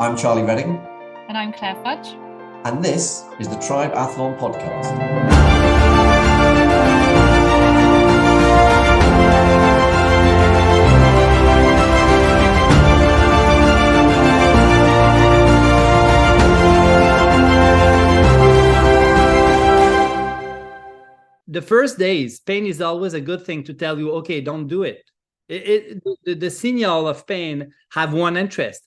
I'm Charlie Redding, And I'm Claire Fudge. and this is the Triathlon Podcast. The first days, pain is always a good thing to tell you, okay, don't do it. The signal of pain have one interest: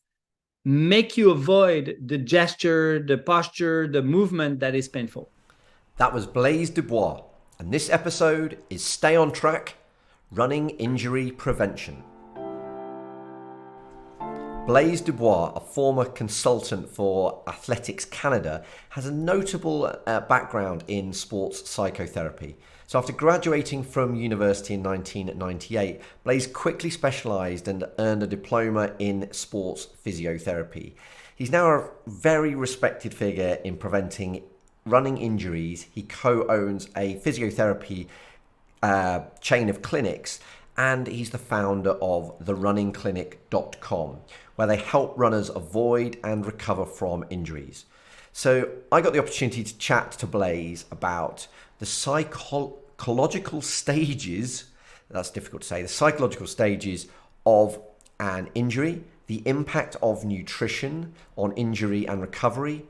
make you avoid the gesture, the posture, the movement that is painful. That was Blaise Dubois, and this episode is Stay on Track, Running Injury Prevention. Blaise Dubois, a former consultant for Athletics Canada, has a notable background in sports psychotherapy. So after graduating from university in 1998, Blaise quickly specialised and earned a diploma in sports physiotherapy. He's now a very respected figure in preventing running injuries. He co-owns a physiotherapy chain of clinics, and he's the founder of therunningclinic.com, where they help runners avoid and recover from injuries. So I got the opportunity to chat to Blaise about the psychological stages, that's difficult to say, the psychological stages of an injury, the impact of nutrition on injury and recovery.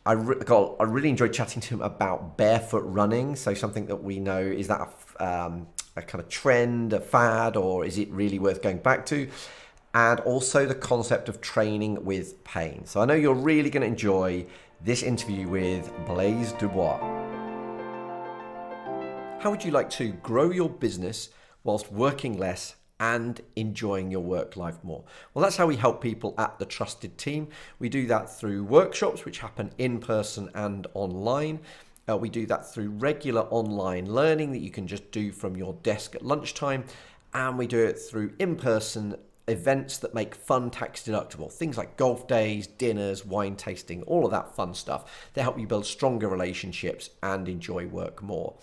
I really enjoyed chatting to him about barefoot running. So something that we know, is that a kind of trend, a fad, or is it really worth going back to? And also the concept of training with pain. So I know you're really going to enjoy this interview with Blaise Dubois. How would you like to grow your business whilst working less and enjoying your work life more? Well, that's how we help people at The Trusted Team. We do that through workshops, which happen in person and online. We do that through regular online learning that you can just do from your desk at lunchtime. And we do it through in-person events that make fun tax deductible. Things like golf days, dinners, wine tasting, all of that fun stuff. They help you build stronger relationships and enjoy work more.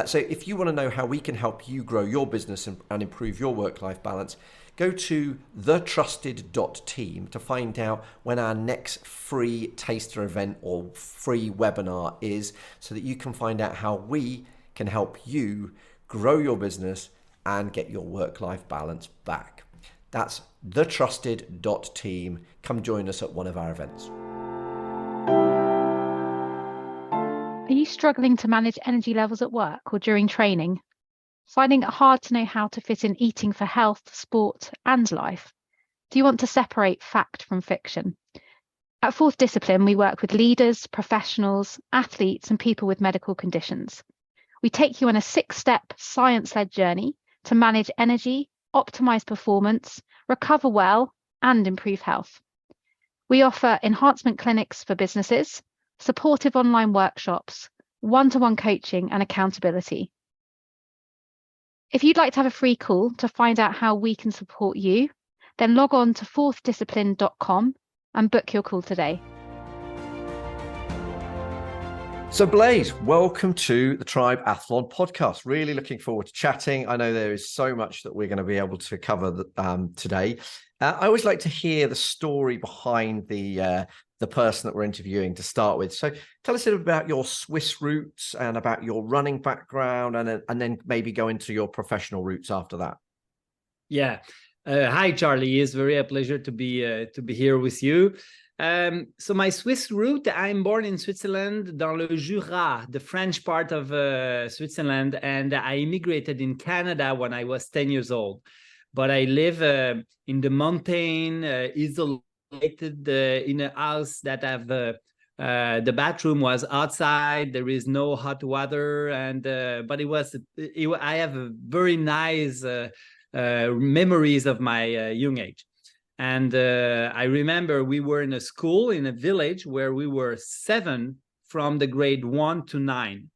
So if you want to know how we can help you grow your business and improve your work-life balance, go to thetrusted.team to find out when our next free taster event or free webinar is, so that you can find out how we can help you grow your business and get your work-life balance back. That's thetrusted.team. Come join us at one of our events. Are you struggling to manage energy levels at work or during training? Finding it hard to know how to fit in eating for health, sport, and life? Do you want to separate fact from fiction? At Fourth Discipline, we work with leaders, professionals, athletes, and people with medical conditions. We take you on a 6-step science-led journey to manage energy, optimize performance, recover well, and improve health. We offer enhancement clinics for businesses, supportive online workshops, one-to-one coaching, and accountability. If you'd like to have a free call to find out how we can support you, then log on to fourthdiscipline.com and book your call today. So Blaise, welcome to the Triathlon Podcast. Really looking forward to chatting. I know there is so much that we're going to be able to cover today. I always like to hear the story behind the person that we're interviewing to start with. So tell us a little about your Swiss roots and about your running background, and then maybe go into your professional roots after that. Yeah. Hi, Charlie. It's a pleasure to be here with you. So my Swiss root, I'm born in Switzerland, dans le Jura, the French part of Switzerland, and I immigrated in Canada when I was 10 years old. But I live in the mountain, isolated in a house that have the bathroom was outside. There is no hot water, and but I have a very nice memories of my young age. And I remember we were in a school in a village where we were 7 from the grade 1 to 9,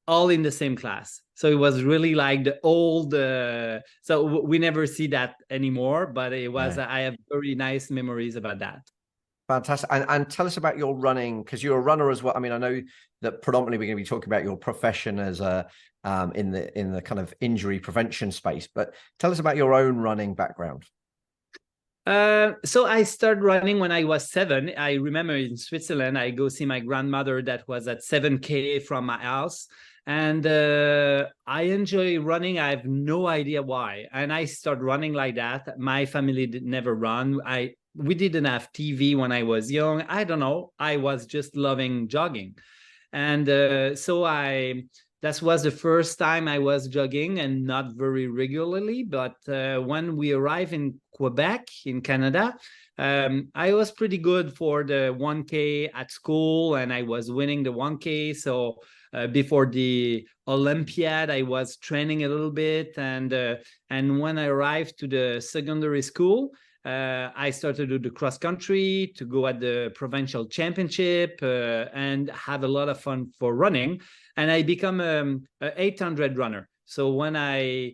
all in the same class. So it was really like the old, so we never see that anymore, but it was, I have very nice memories about that. Fantastic. And tell us about your running, because you're a runner as well. I mean, I know that predominantly we're going to be talking about your profession as a in the kind of injury prevention space, but tell us about your own running background. So I started running when I was 7. I remember in Switzerland, I go see my grandmother that was at 7K from my house. And I enjoy running. I have no idea why. And I start running like that. My family did never run. We didn't have TV when I was young. I don't know. I was just loving jogging. And that was the first time I was jogging, and not very regularly. But when we arrived in Quebec, in Canada, I was pretty good for the 1K at school, and I was winning the 1K. So before the Olympiad, I was training a little bit. And when I arrived to the secondary school, I started to do the cross country, to go at the provincial championship, and have a lot of fun for running. And I become an 800 runner. So when I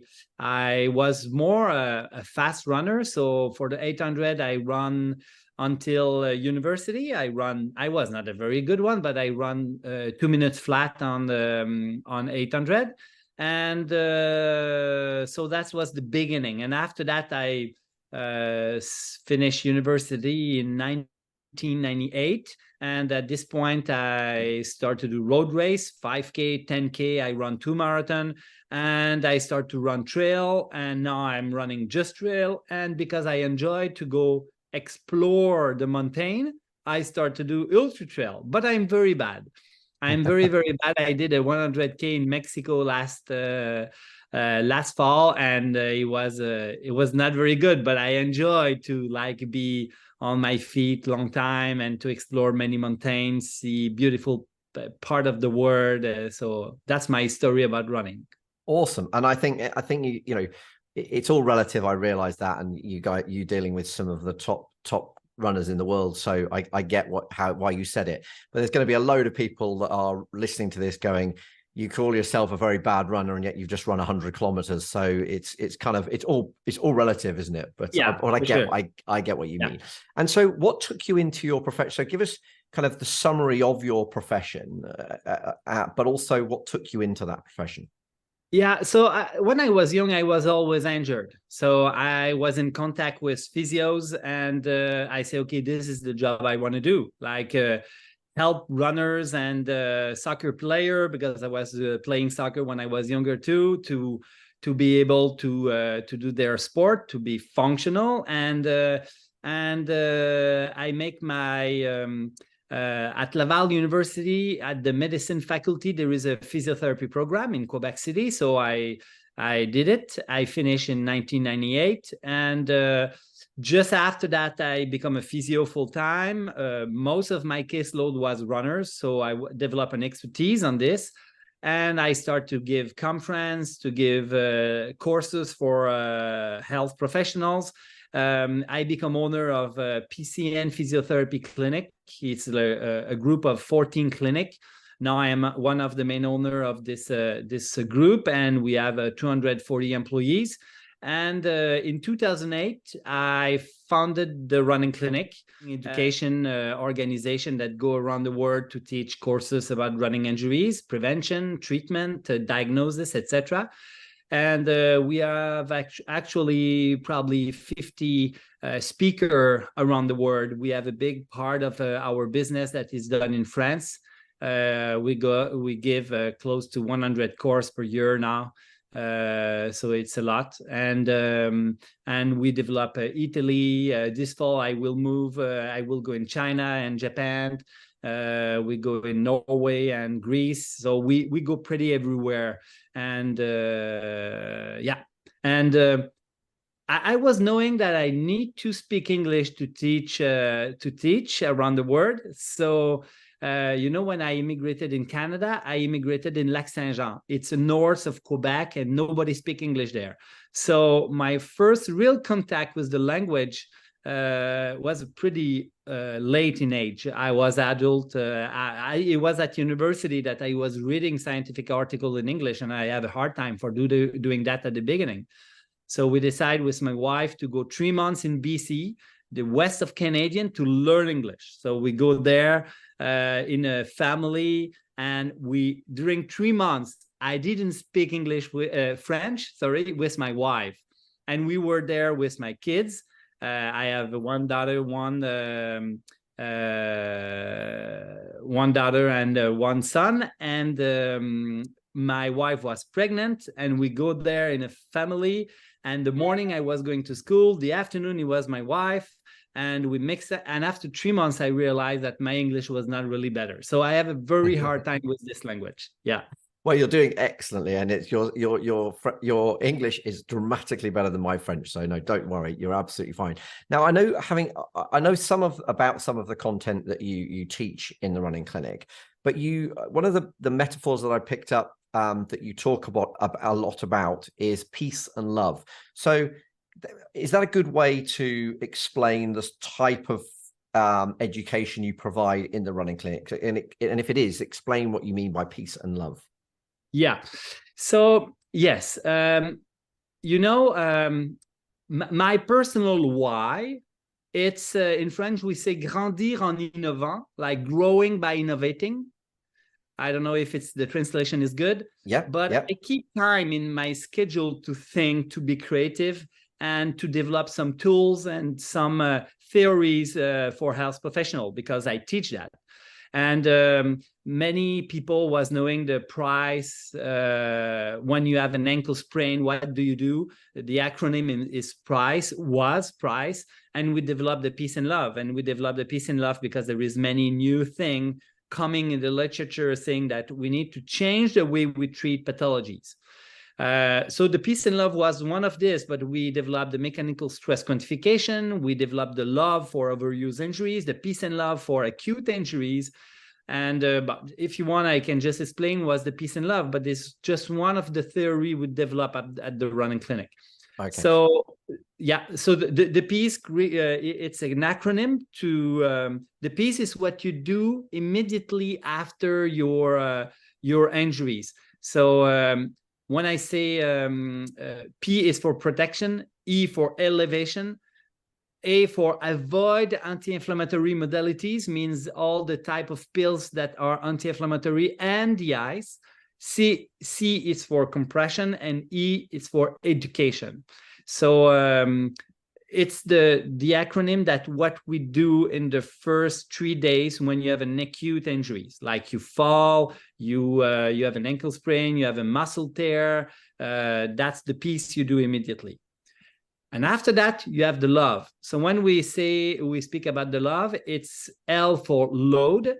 was more a fast runner. So for the 800, I run until university. I was not a very good one, but I run 2 minutes flat on 800. And so that was the beginning. And after that, I finished university in 1998. And at this point, I started to do road race, 5K, 10K. I run 2 marathons, and I start to run trail. And now I'm running just trail. And because I enjoy to go explore the mountain, I start to do ultra trail. But I'm very bad. I'm very, very bad. I did a 100K in Mexico last fall, and it was not very good. But I enjoy to be on my feet long time, and to explore many mountains, see beautiful part of the world. So that's my story about running. Awesome. And I think you know, it's all relative. I realize that, and you dealing with some of the top runners in the world. So I get why you said it. But there's going to be a load of people that are listening to this going, you call yourself a very bad runner, and yet you've just run 100 kilometers. So it's all relative, isn't it? But yeah, I get what you mean. And so what took you into your profession? So give us kind of the summary of your profession, but also what took you into that profession. Yeah, so when I was young, I was always injured. So I was in contact with physios, and I say, okay, this is the job I want to do. Help runners and soccer player, because I was playing soccer when I was younger too, to be able to do their sport, to be functional. And I make my at Laval University, at the medicine faculty, there is a physiotherapy program in Quebec City. So I did it. I finished in 1998, and just after that, I become a physio full time. Most of my caseload was runners, so I developed an expertise on this, and I start to give conference, to give courses for health professionals. I become owner of a PCN Physiotherapy Clinic. It's a group of 14 clinics. Now I am one of the main owner of this group, and we have 240 employees. And in 2008, I founded the Running Clinic, education organization that go around the world to teach courses about running injuries, prevention, treatment, diagnosis, etc. And we have actually probably 50 speakers around the world. We have a big part of our business that is done in France. We give close to 100 courses per year now. So it's a lot, and we develop Italy. This fall I will move. I will go in China and Japan. We go in Norway and Greece. So we go pretty everywhere. And I was knowing that I need to speak English to teach around the world. So when I immigrated in Canada, I immigrated in Lac-Saint-Jean. It's north of Quebec, and nobody speaks English there. So my first real contact with the language was pretty late in age. I was adult. It was at university that I was reading scientific articles in English, and I had a hard time for doing that at the beginning. So we decided with my wife to go 3 months in BC, the west of Canadian, to learn English. So we go there in a family, and during 3 months, I didn't speak English with French with my wife, and we were there with my kids. I have one daughter, one daughter and one son, and my wife was pregnant, and we go there in a family. And the morning I was going to school, the afternoon it was my wife, and we mixed it. And after 3 months, I realized that my English was not really better. So I have a very hard time with this language. Yeah. Well, you're doing excellently, and it's your English is dramatically better than my French. So no, don't worry, you're absolutely fine. Now, I know about some of the content that you teach in the running clinic, but one of the metaphors that I picked up that you talk about a lot about is peace and love. So, is that a good way to explain this type of education you provide in the running clinic? And if it is, explain what you mean by peace and love. Yeah. So yes, my personal why, it's in French we say grandir en innovant, like growing by innovating. I don't know if the translation is good. Yeah. But I keep time in my schedule to think, to be creative, and to develop some tools and some theories for health professional, because I teach that. And many people was knowing the price when you have an ankle sprain, what do you do? The acronym is price, and we developed the peace and love. And we developed the peace and love because there is many new things coming in the literature saying that we need to change the way we treat pathologies. So the peace and love was one of this, but we developed the mechanical stress quantification. We developed the love for overuse injuries, the peace and love for acute injuries. And but if you want, I can just explain what's the peace and love, but it's just one of the theory we develop at the running clinic. Okay. So yeah, so the peace, it's an acronym to, the peace is what you do immediately after your injuries. So when I say P is for protection, E for elevation, A for avoid anti-inflammatory modalities, means all the type of pills that are anti-inflammatory, and DIs. C is for compression, and E is for education. So it's the acronym that what we do in the first 3 days when you have an acute injuries, like you fall, you have an ankle sprain, you have a muscle tear, that's the piece you do immediately. And after that, you have the love. So when we speak about the love, it's L for load,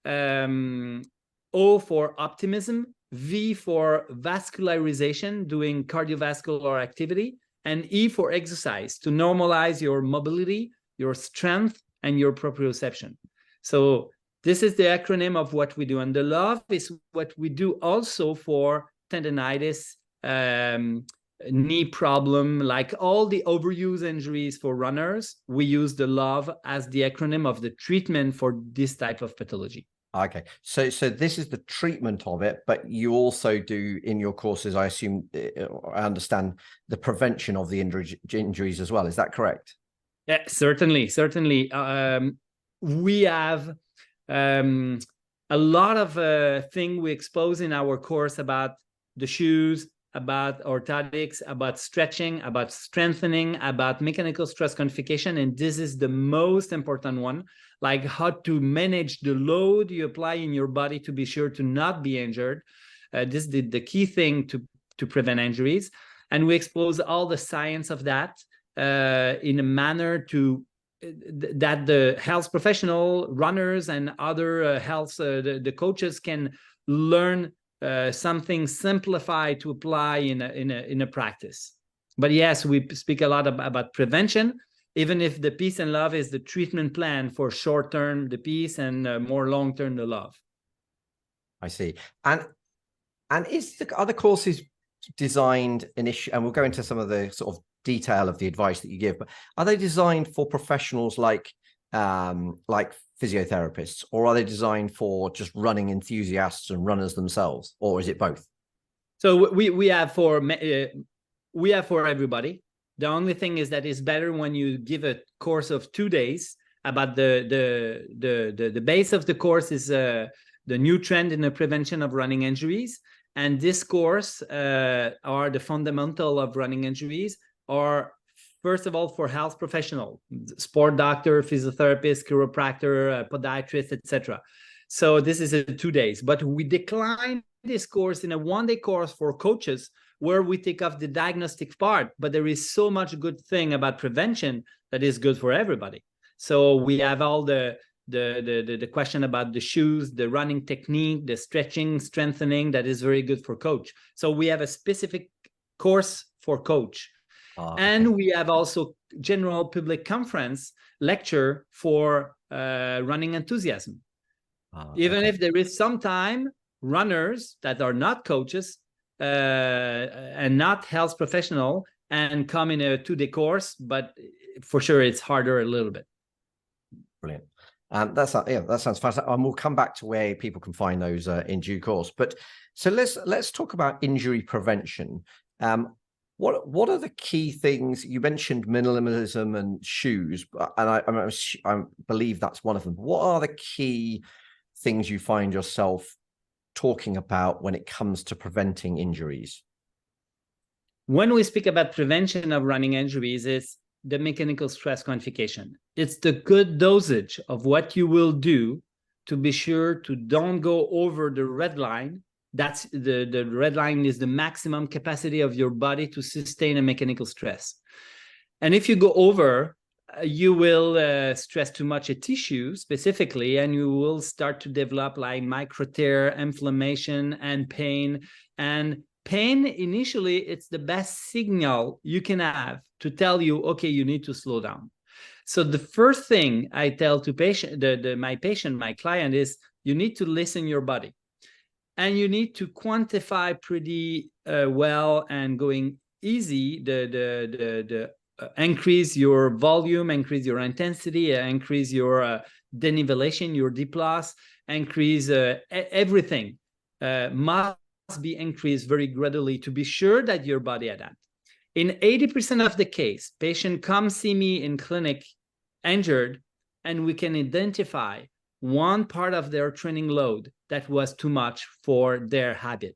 O for optimism, V for vascularization, doing cardiovascular activity, and E for exercise, to normalize your mobility, your strength, and your proprioception. So this is the acronym of what we do. And the love is what we do also for tendinitis, knee problem, like all the overuse injuries for runners. We use the love as the acronym of the treatment for this type of pathology. Okay, so this is the treatment of it, but you also do in your courses, I assume, I understand, the prevention of the injuries as well. Is that correct? Yeah, certainly. We have a lot of things we expose in our course about the shoes, about orthotics, about stretching, about strengthening, about mechanical stress quantification. And this is the most important one, like how to manage the load you apply in your body to be sure to not be injured. This is the key thing to prevent injuries. And we expose all the science of that in a manner that the health professional, runners, and other the coaches can learn something simplified to apply in a practice. But yes, we speak a lot about prevention, even if the peace and love is the treatment plan for short term, the peace, and more long term, the love. I see. And are the courses designed initially, and we'll go into some of the sort of detail of the advice that you give, but are they designed for professionals like physiotherapists, or are they designed for just running enthusiasts and runners themselves, or is it both? So we have for everybody. The only thing is that it's better when you give a course of 2 days. About the base of the course is the new trend in the prevention of running injuries, and this course are the fundamental of running injuries, or first of all, for health professional, sport doctor, physiotherapist, chiropractor, podiatrist, etc. So this is a 2 days, but we decline this course in a 1-day course for coaches where we take off the diagnostic part, but there is so much good thing about prevention that is good for everybody. So we have all the question about the shoes, the running technique, the stretching, strengthening, that is very good for coach. So we have a specific course for coach. And we have also general public conference lecture for running enthusiasm. Even if there is sometime runners that are not coaches and not health professional and come in a 2-day course, but for sure it's harder a little bit. Brilliant. That sounds fascinating. And we'll come back to where people can find those in due course. But so let's talk about injury prevention. What are the key things? You mentioned minimalism and shoes, and I believe that's one of them. What are the key things you find yourself talking about when it comes to preventing injuries? When we speak about prevention of running injuries, it's the mechanical stress quantification. It's the good dosage of what you will do to be sure to don't go over the red line. That's the red line is the maximum capacity of your body to sustain a mechanical stress. And if you go over, you will stress too much a tissue specifically, and you will start to develop like micro tear, inflammation, and pain. And pain, initially, it's the best signal you can have to tell you, okay, you need to slow down. So the first thing I tell to my client is you need to listen your body. And you need to quantify pretty well and going easy increase your volume, increase your intensity, increase your denivellation, your dip loss, increase everything must be increased very gradually to be sure that your body adapts. In 80% of the case, patient come see me in clinic injured, and we can identify one part of their training load that was too much for their habit.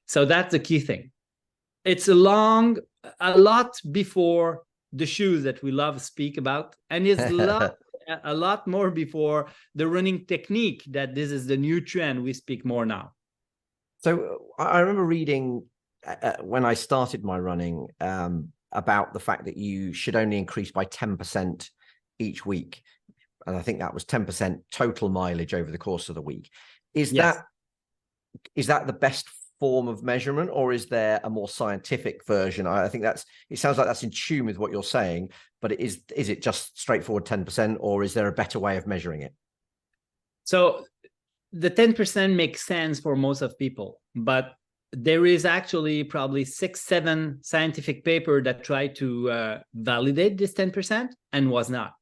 So that's the key thing. It's a lot before the shoes that we love to speak about, and it's a lot more before the running technique, that this is the new trend we speak more now. So I remember reading when I started my running about the fact that you should only increase by 10% each week. And I think that was 10% total mileage over the course of the week. Is that the best form of measurement, or is there a more scientific version? I think it sounds like that's in tune with what you're saying, but is it just straightforward 10%, or is there a better way of measuring it? So the 10% makes sense for most of people, but there is actually probably 6-7 scientific papers that try to validate this 10% and was not.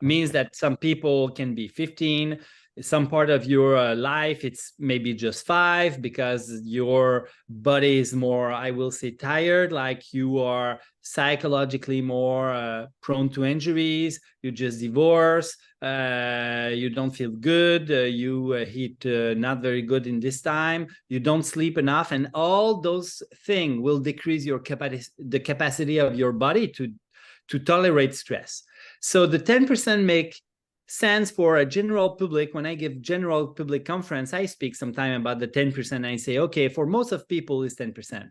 Means that some people can be 15, some part of your life it's maybe just 5 because your body is more, I will say, tired, like you are psychologically more prone to injuries, you just divorced, you don't feel good, you eat not very good in this time, you don't sleep enough, and all those things will decrease your the capacity of your body to tolerate stress. So the 10% make sense for a general public. When I give general public conference, I speak sometime about the 10%. I say, okay, for most of people it's 10%.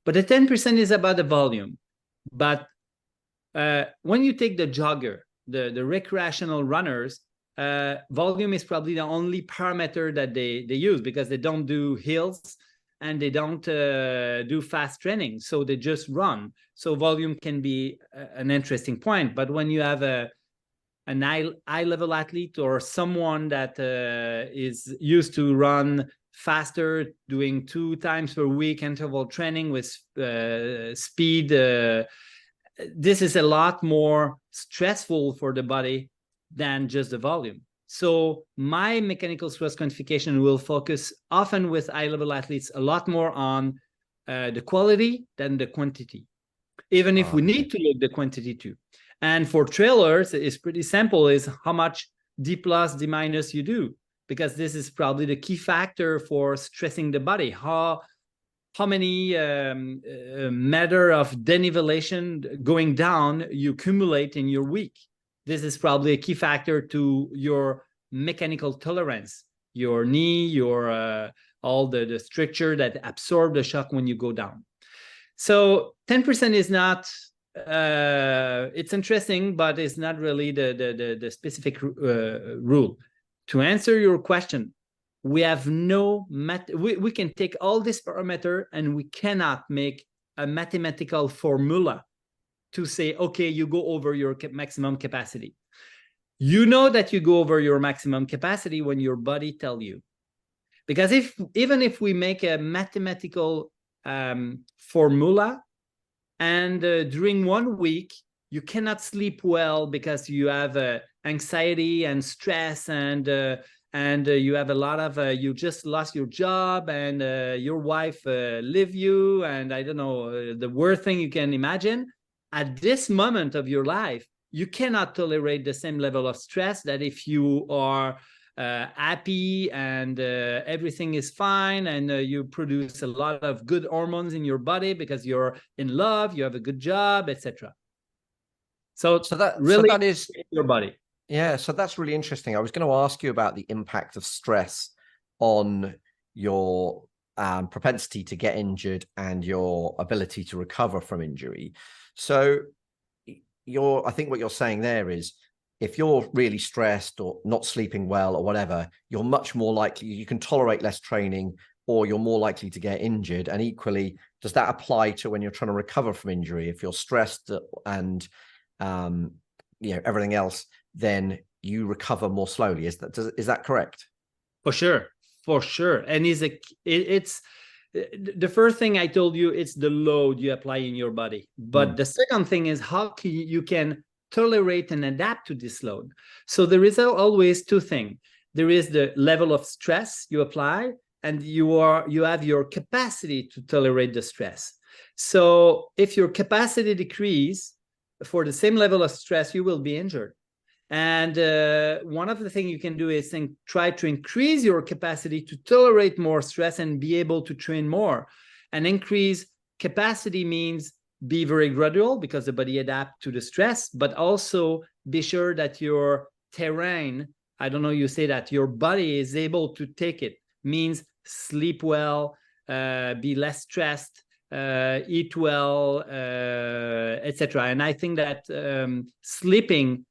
But the 10% is about the volume. But when you take the jogger, the recreational runners, volume is probably the only parameter that they use, because they don't do hills and they don't do fast training. So they just run. So volume can be an interesting point. But when you have an high-level athlete or someone that is used to run faster, doing 2 times per week interval training with speed, this is a lot more stressful for the body than just the volume. So my mechanical stress quantification will focus often with high-level athletes a lot more on the quality than the quantity, even if we need to look the quantity too. And for trailers, it's pretty simple, is how much D+, D- you do, because this is probably the key factor for stressing the body. How how many matter of denivellation going down you accumulate in your week. This is probably a key factor to your mechanical tolerance, your knee, your all the structure that absorb the shock when you go down. So 10% is not, it's interesting, but it's not really the specific rule. To answer your question, we have no, we can take all this parameter and we cannot make a mathematical formula to say, okay, you go over your maximum capacity. You know that you go over your maximum capacity when your body tells you. Because even if we make a mathematical formula, and during 1 week, you cannot sleep well because you have anxiety and stress, and you have a lot of, you just lost your job, and your wife leave you, and I don't know, the worst thing you can imagine. At this moment of your life, you cannot tolerate the same level of stress that if you are happy and everything is fine, and you produce a lot of good hormones in your body because you're in love, you have a good job, etc. So that is your body. Yeah, so that's really interesting. I was going to ask you about the impact of stress on your propensity to get injured and your ability to recover from injury. So I think what you're saying there is, if you're really stressed or not sleeping well or whatever, you're much more likely, you can tolerate less training, or you're more likely to get injured. And equally, does that apply to when you're trying to recover from injury? If you're stressed and everything else, then you recover more slowly. Is that correct? For sure. And it's the first thing I told you, it's the load you apply in your body. But the second thing is how you can tolerate and adapt to this load. So there is always two things. There is the level of stress you apply, and you have your capacity to tolerate the stress. So if your capacity decrease for the same level of stress, you will be injured. And one of the things you can do is try to increase your capacity to tolerate more stress and be able to train more. And increase capacity means be very gradual because the body adapts to the stress, but also be sure that your terrain, I don't know, you say that your body is able to take it, means sleep well, be less stressed, eat well, etc. And I think that sleeping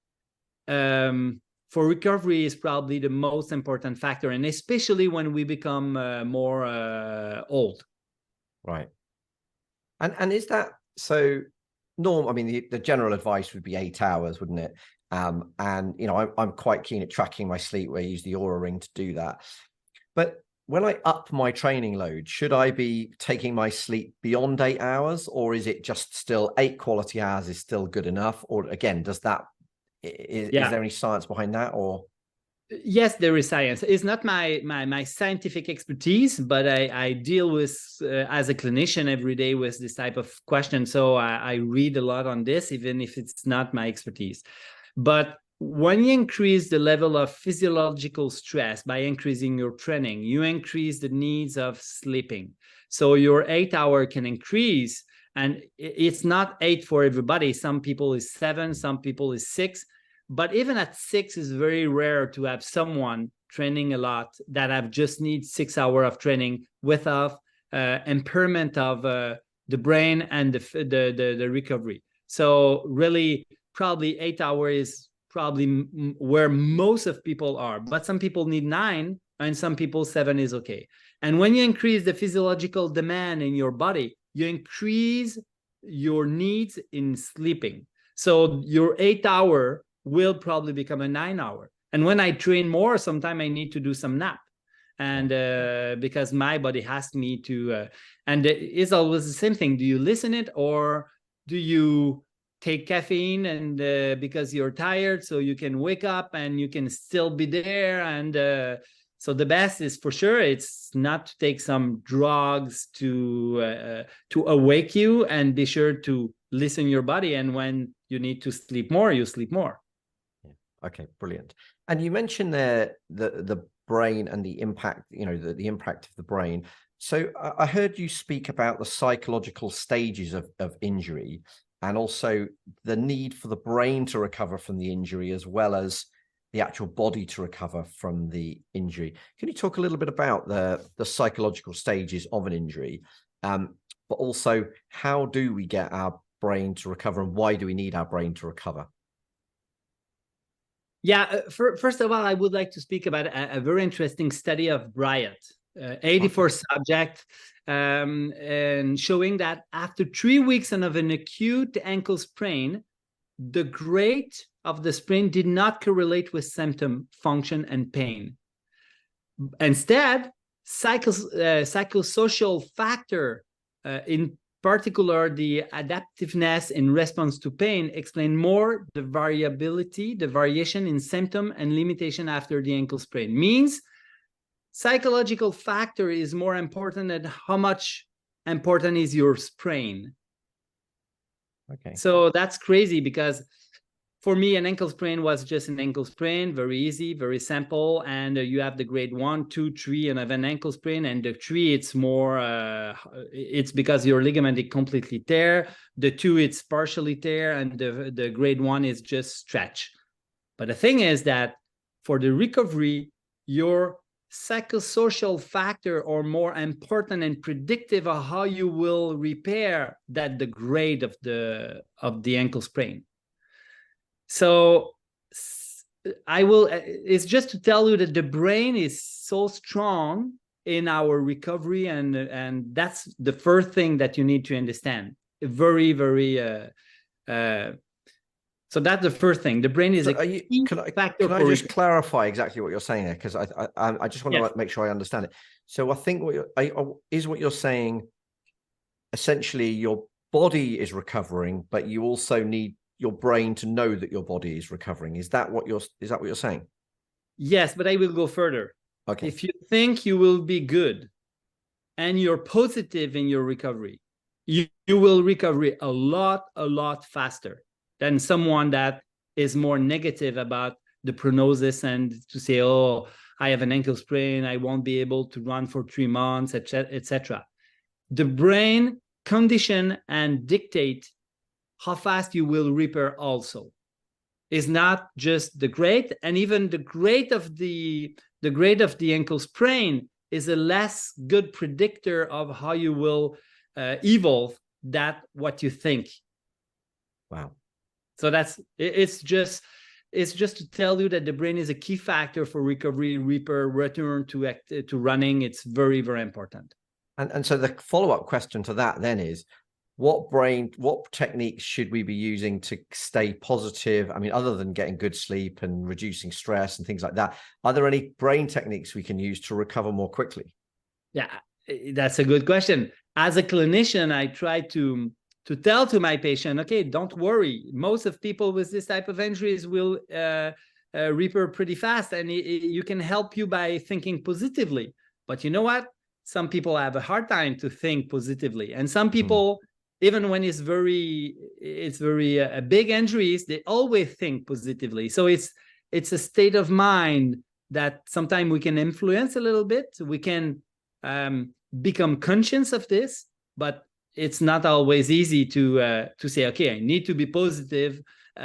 for recovery is probably the most important factor, and especially when we become more old. Right. And is that so? I mean, the general advice would be 8 hours, wouldn't it? And I'm quite keen at tracking my sleep, where I use the Aura Ring to do that. But when I up my training load, should I be taking my sleep beyond 8 hours, or is it just still 8 quality hours is still good enough? Or again, is there any science behind that, or? Yes, there is science. It's not my scientific expertise, but I deal with as a clinician every day with this type of question. So I read a lot on this, even if it's not my expertise. But when you increase the level of physiological stress by increasing your training, you increase the needs of sleeping. So your 8 hour can increase, and it's not 8 for everybody. Some people is 7, some people is 6. But even at 6, it's very rare to have someone training a lot that have just need 6 hours of training without impairment of the brain and the recovery. So really, probably 8 hours is probably where most of people are. But some people need 9, and some people 7 is okay. And when you increase the physiological demand in your body, you increase your needs in sleeping. So your 8 hour will probably become a 9 hour. And when I train more, sometimes I need to do some nap. And because my body asks me to, and it's always the same thing. Do you listen it, or do you take caffeine and because you're tired, so you can wake up and you can still be there? And so the best is for sure, it's not to take some drugs to awake you, and be sure to listen your body. And when you need to sleep more, you sleep more. Okay, brilliant. And you mentioned there the brain and the impact, the impact of the brain. So I heard you speak about the psychological stages of injury, and also the need for the brain to recover from the injury, as well as the actual body to recover from the injury. Can you talk a little bit about the psychological stages of an injury, but also how do we get our brain to recover, and why do we need our brain to recover? Yeah, first of all, I would like to speak about a very interesting study of Bryant, 84 subjects, and showing that after 3 weeks of an acute ankle sprain, the grade of the sprain did not correlate with symptom, function, and pain. Instead, psychosocial factor, in particular the adaptiveness in response to pain, explain more the variability, the variation in symptom and limitation after the ankle sprain. Means psychological factor is more important than how much important is your sprain. Okay. So that's crazy, because for me, an ankle sprain was just an ankle sprain, very easy, very simple. And you have the grade 1, 2, 3, and have an ankle sprain. And the 3, it's more, it's because your ligament is completely tear. The 2, it's partially tear. And the grade 1 is just stretch. But the thing is that for the recovery, your psychosocial factor are more important and predictive of how you will repair that the grade of the ankle sprain. So it's just to tell you that the brain is so strong in our recovery, and that's the first thing that you need to understand. Very, very, so that's the first thing. The brain is a key factor. Can I just clarify exactly what you're saying there? Because I just want to make sure I understand it. So I think what you're saying, essentially your body is recovering, but you also need your brain to know that your body is recovering. Is that what you're saying? Yes, but I will go further. Okay. If you think you will be good and you're positive in your recovery, you will recover a lot faster than someone that is more negative about the prognosis and to say, oh, I have an ankle sprain, I won't be able to run for 3 months, etc. The brain condition and dictate how fast you will repair also. Is not just the grade, and even the grade of the ankle sprain is a less good predictor of how you will evolve that what you think. Wow. So it's just to tell you that the brain is a key factor for recovery, repair, return to running. It's very, very important. And so the follow-up question to that then is, what techniques should we be using to stay positive? I mean, other than getting good sleep and reducing stress and things like that, are there any brain techniques we can use to recover more quickly? Yeah, that's a good question. As a clinician, I try to tell to my patient, okay, don't worry. Most of people with this type of injuries will repair pretty fast, and you can help you by thinking positively. But you know what? Some people have a hard time to think positively, and some people, even when it's very big injuries, they always think positively. So it's a state of mind that sometimes we can influence a little bit. We can become conscious of this, but it's not always easy to say, okay, I need to be positive,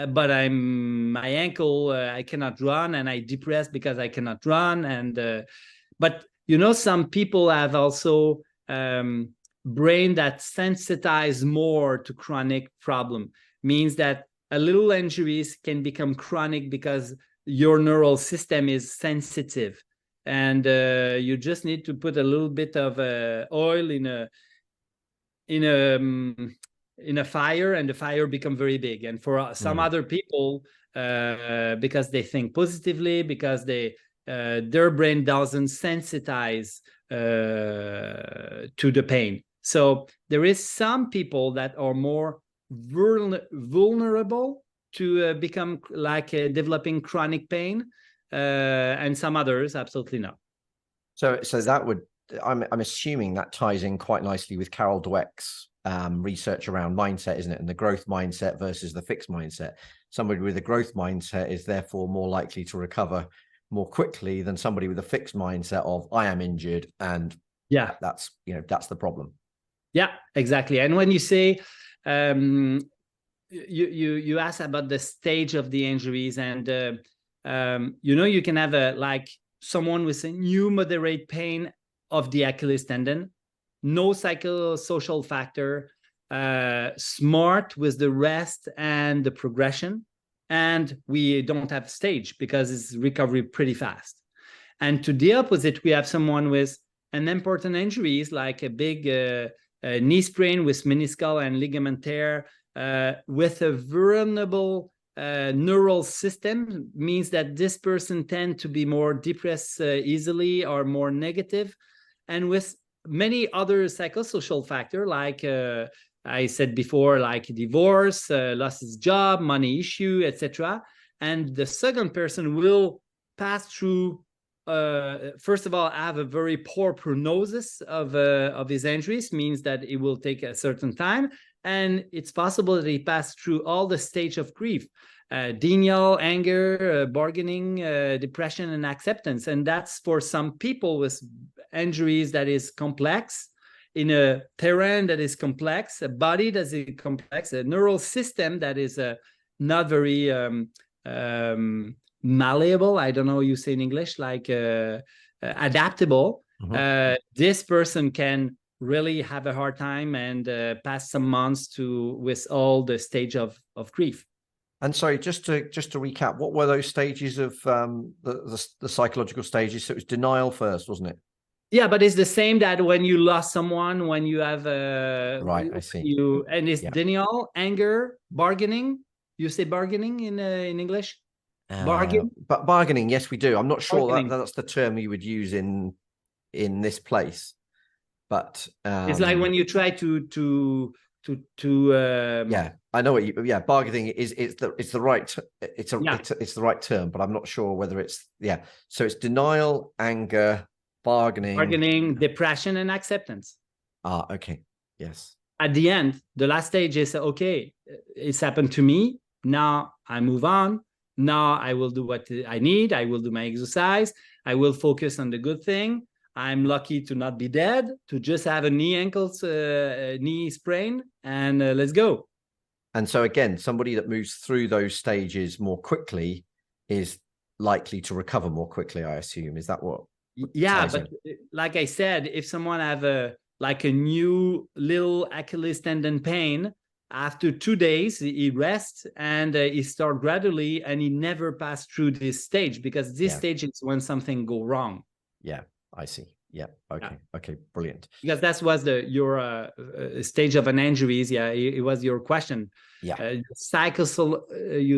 but my ankle, I cannot run, and I'm depressed because I cannot run. And but some people have also brain that sensitize more to chronic problem. Means that a little injuries can become chronic because your neural system is sensitive, and you just need to put a little bit of oil in a fire, and the fire become very big. And for some other people, because they think positively, because their brain doesn't sensitize to the pain. So there is some people that are more vulnerable to become developing chronic pain, and some others absolutely not. So that would, I'm assuming that ties in quite nicely with Carol Dweck's research around mindset, isn't it? And the growth mindset versus the fixed mindset. Somebody with a growth mindset is therefore more likely to recover more quickly than somebody with a fixed mindset of, I am injured and Yeah. That's the problem. Yeah, exactly. And when you say you ask about the stage of the injuries, and you can have someone with a new moderate pain of the Achilles tendon, no psychosocial factor, smart with the rest and the progression, and we don't have stage because it's recovery pretty fast. And to the opposite, we have someone with an important injuries like a big knee sprain with meniscal and ligament tear, with a vulnerable neural system, means that this person tend to be more depressed easily or more negative, and with many other psychosocial factors like I said before, like divorce, lost his job, money issue, etc. And the second person will pass through, first of all, have a very poor prognosis of his injuries, means that it will take a certain time, and it's possible that he passed through all the stage of grief, denial, anger, bargaining, depression, and acceptance. And that's for some people with injuries that is complex, in a terrain that is complex, a body that is complex, a neural system that is not very malleable. I don't know you say in English, like adaptable. Mm-hmm. This person can really have a hard time and pass some months with all the stage of grief. And sorry, just to recap, what were those stages of the psychological stages? So it was denial first, wasn't it? Yeah, but it's the same that when you lost someone, when you have right, I see. And it's denial, anger, bargaining. You say bargaining in English? Bargain? But bargaining, yes, we do. I'm not sure that's the term you would use in this place, but it's like when you try to yeah, I know what you. Yeah, bargaining it's the right term, but I'm not sure whether it's So it's denial, anger, bargaining, depression, and acceptance. Okay, yes. At the end, the last stage is okay. It's happened to me. Now I move on. Now I will do what I need. I will do my exercise. I will focus on the good thing. I'm lucky to not be dead, to just have a knee sprain, and let's go. And so again, somebody that moves through those stages more quickly is likely to recover more quickly, I assume. Is that what? Yeah, but like I said, if someone have a new little Achilles tendon pain, after 2 days, he rests and he starts gradually, and he never passed through this stage, because this stage is when something go wrong. Yeah, I see. Yeah. Okay. Yeah. Okay. Brilliant. Because that was your stage of an injuries. Yeah, it was your question. Yeah. You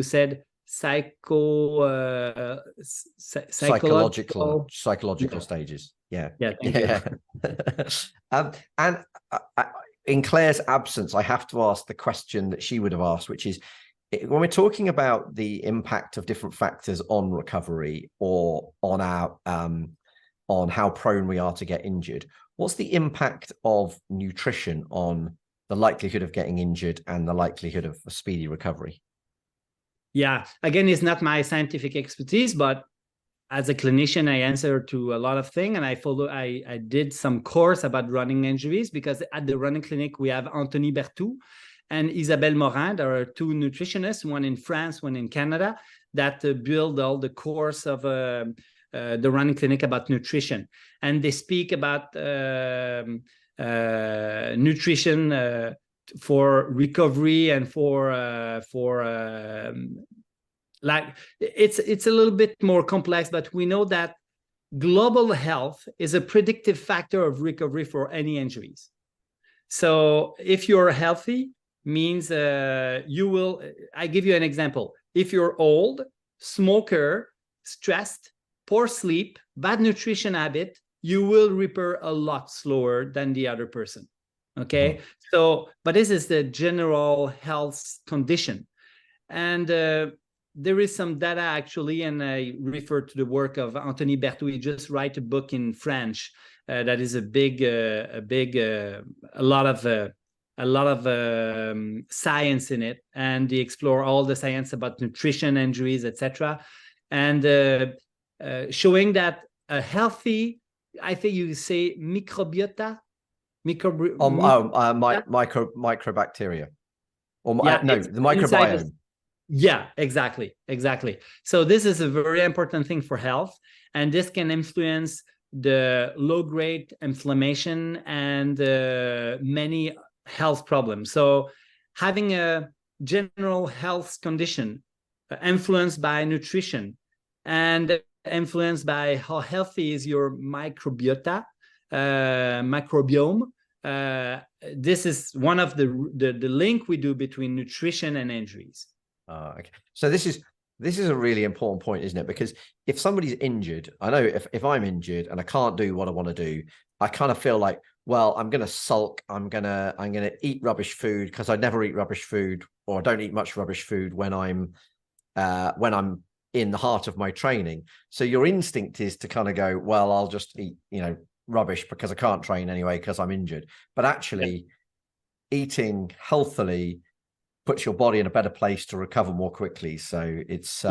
said psychological stages. Yeah. Yeah. And in Claire's absence, I have to ask the question that she would have asked, which is, when we're talking about the impact of different factors on recovery or on our on how prone we are to get injured, what's the impact of nutrition on the likelihood of getting injured and the likelihood of a speedy recovery? Yeah, again, it's not my scientific expertise, but as a clinician, I answer to a lot of things, and I did some course about running injuries, because at the running clinic, we have Anthony Berthoud and Isabelle Morin. There are two nutritionists, one in France, one in Canada, that build all the course of the running clinic about nutrition. And they speak about nutrition for recovery and it's a little bit more complex, but we know that global health is a predictive factor of recovery for any injuries. So if you're healthy, means you will. I give you an example. If you're old, smoker, stressed, poor sleep, bad nutrition habit, you will repair a lot slower than the other person. Okay. So, but this is the general health condition. And there is some data actually, and I refer to the work of Anthony Berthoud. He just wrote a book in French that is a lot of science in it, and they explore all the science about nutrition, injuries, etc., and showing that a healthy I think you say microbiota. Microbacteria. Or Yeah, no, it's the inside microbiome. Yeah, exactly. So this is a very important thing for health, and this can influence the low-grade inflammation and many health problems. So having a general health condition influenced by nutrition and influenced by how healthy is your microbiome. This is one of the link we do between nutrition and injuries. Okay. So this is a really important point, isn't it? Because if somebody's injured, I know if I'm injured and I can't do what I want to do, I kind of feel like, well, I'm going to sulk. I'm going to eat rubbish food because I never eat rubbish food, or I don't eat much rubbish food when I'm in the heart of my training. So your instinct is to kind of go, well, I'll just eat, rubbish because I can't train anyway because I'm injured. But actually, eating healthily puts your body in a better place to recover more quickly. So it's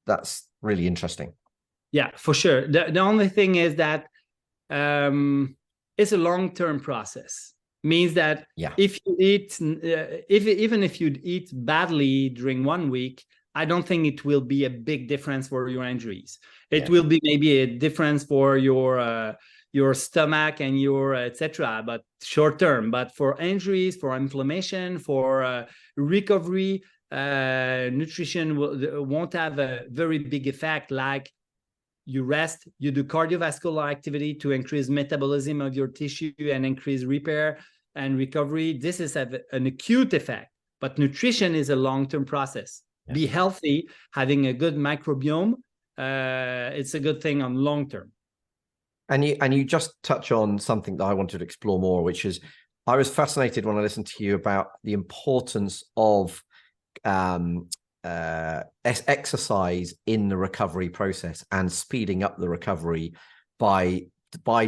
that's really interesting. Yeah, for sure. The only thing is that it's a long-term process. Means that if you eat, even if you eat badly during 1 week, I don't think it will be a big difference for your injuries. It will be maybe a difference for your stomach and your etc. But short term. But for injuries, for inflammation, for recovery, nutrition won't have a very big effect. Like you rest, you do cardiovascular activity to increase metabolism of your tissue and increase repair and recovery. This is an acute effect, but nutrition is a long-term process. Be healthy, having a good microbiome, it's a good thing on long term. And you just touch on something that I wanted to explore more, which is I was fascinated when I listened to you about the importance of exercise in the recovery process and speeding up the recovery by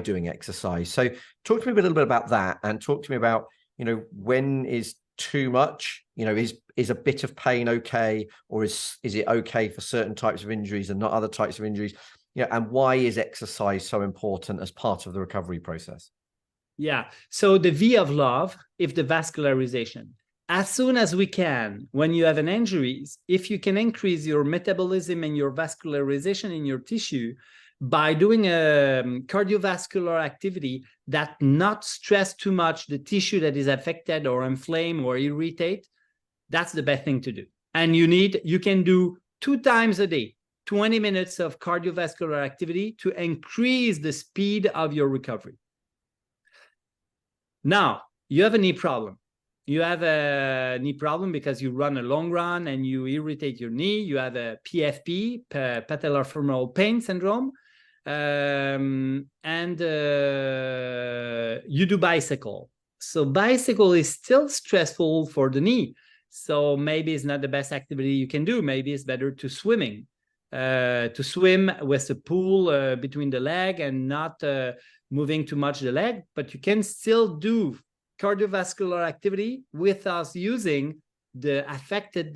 doing exercise. So talk to me a little bit about that, and talk to me about, when is too much, is a bit of pain okay, or is it okay for certain types of injuries and not other types of injuries? And why is exercise so important as part of the recovery process? Yeah. So the V of love is the vascularization. As soon as we can, when you have an injury, if you can increase your metabolism and your vascularization in your tissue by doing a cardiovascular activity that not stress too much the tissue that is affected or inflamed or irritate, that's the best thing to do. And you can do 2 times a day, 20 minutes of cardiovascular activity to increase the speed of your recovery. Now, you have a knee problem. You have a knee problem because you run a long run and you irritate your knee. You have a PFP, patellofemoral pain syndrome, and you do bicycle. So bicycle is still stressful for the knee. So maybe it's not the best activity you can do. Maybe it's better to swim with a pool between the leg and not moving too much the leg, but you can still do cardiovascular activity without using the affected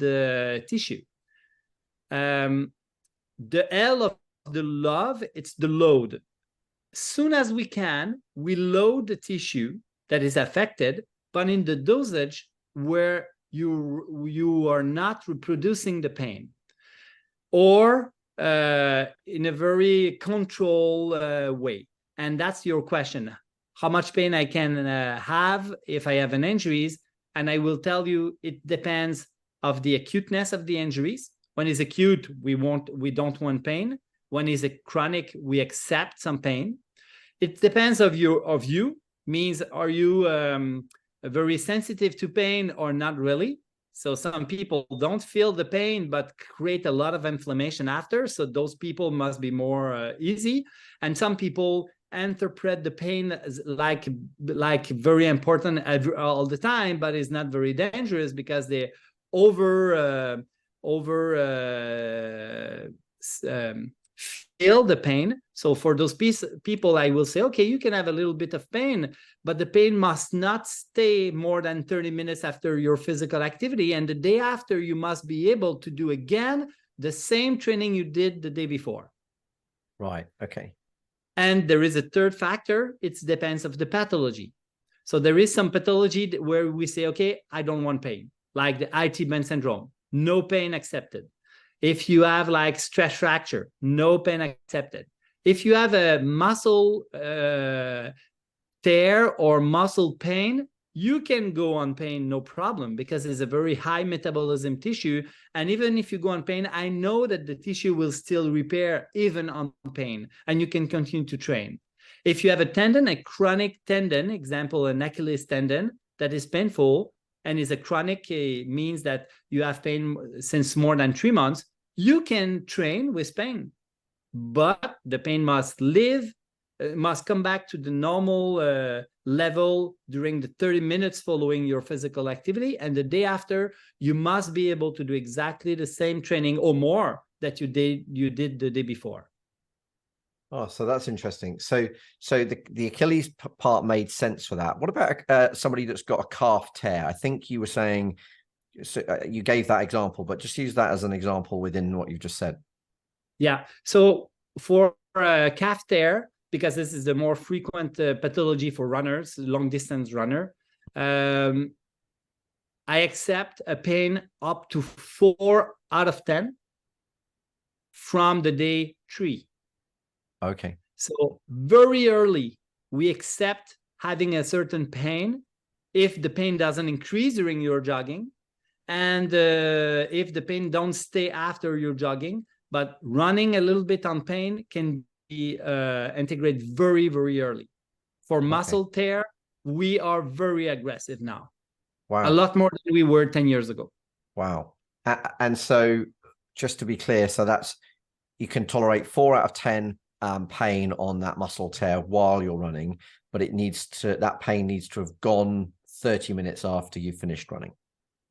tissue. The L of the love, it's the load. Soon as we can, we load the tissue that is affected, but in the dosage where you are not reproducing the pain, or in a very controlled way. And that's your question. How much pain I can have if I have an injuries? And I will tell you, it depends of the acuteness of the injuries. When it's acute, we don't want pain. When it's a chronic, we accept some pain. It depends of you. Means, are you very sensitive to pain or not really? So some people don't feel the pain, but create a lot of inflammation after. So those people must be more easy. And some people interpret the pain as like very important all the time, but it's not very dangerous because they feel the pain. So for those people, I will say, okay, you can have a little bit of pain, but the pain must not stay more than 30 minutes after your physical activity. And the day after, you must be able to do again the same training you did the day before. Right. Okay. And there is a third factor. It depends of the pathology. So there is some pathology where we say, okay, I don't want pain, like the IT band syndrome, no pain accepted. If you have like stress fracture, no pain accepted. If you have a muscle tear or muscle pain, you can go on pain, no problem, because it's a very high metabolism tissue. And even if you go on pain, I know that the tissue will still repair even on pain, and you can continue to train. If you have a tendon, a chronic tendon, example, an Achilles tendon that is painful and is a chronic, means that you have pain since more than 3 months, you can train with pain, but the pain must must come back to the normal level during the 30 minutes following your physical activity. And the day after, you must be able to do exactly the same training or more that you did the day before. Oh, so that's interesting. So the Achilles part made sense for that. What about somebody that's got a calf tear? I think you were saying, you gave that example, but just use that as an example within what you've just said. Yeah. So for calf tear, because this is the more frequent pathology for runners, long distance runner, I accept a pain up to 4 out of 10 from the day 3. Okay. So very early, we accept having a certain pain if the pain doesn't increase during your jogging, and if the pain don't stay after your jogging. But running a little bit on pain can be integrated very, very early. For muscle tear, we are very aggressive now. Wow. A lot more than we were 10 years ago. Wow. And so just to be clear, so that's, you can tolerate 4 out of 10 pain on that muscle tear while you're running, but that pain needs to have gone 30 minutes after you finished running.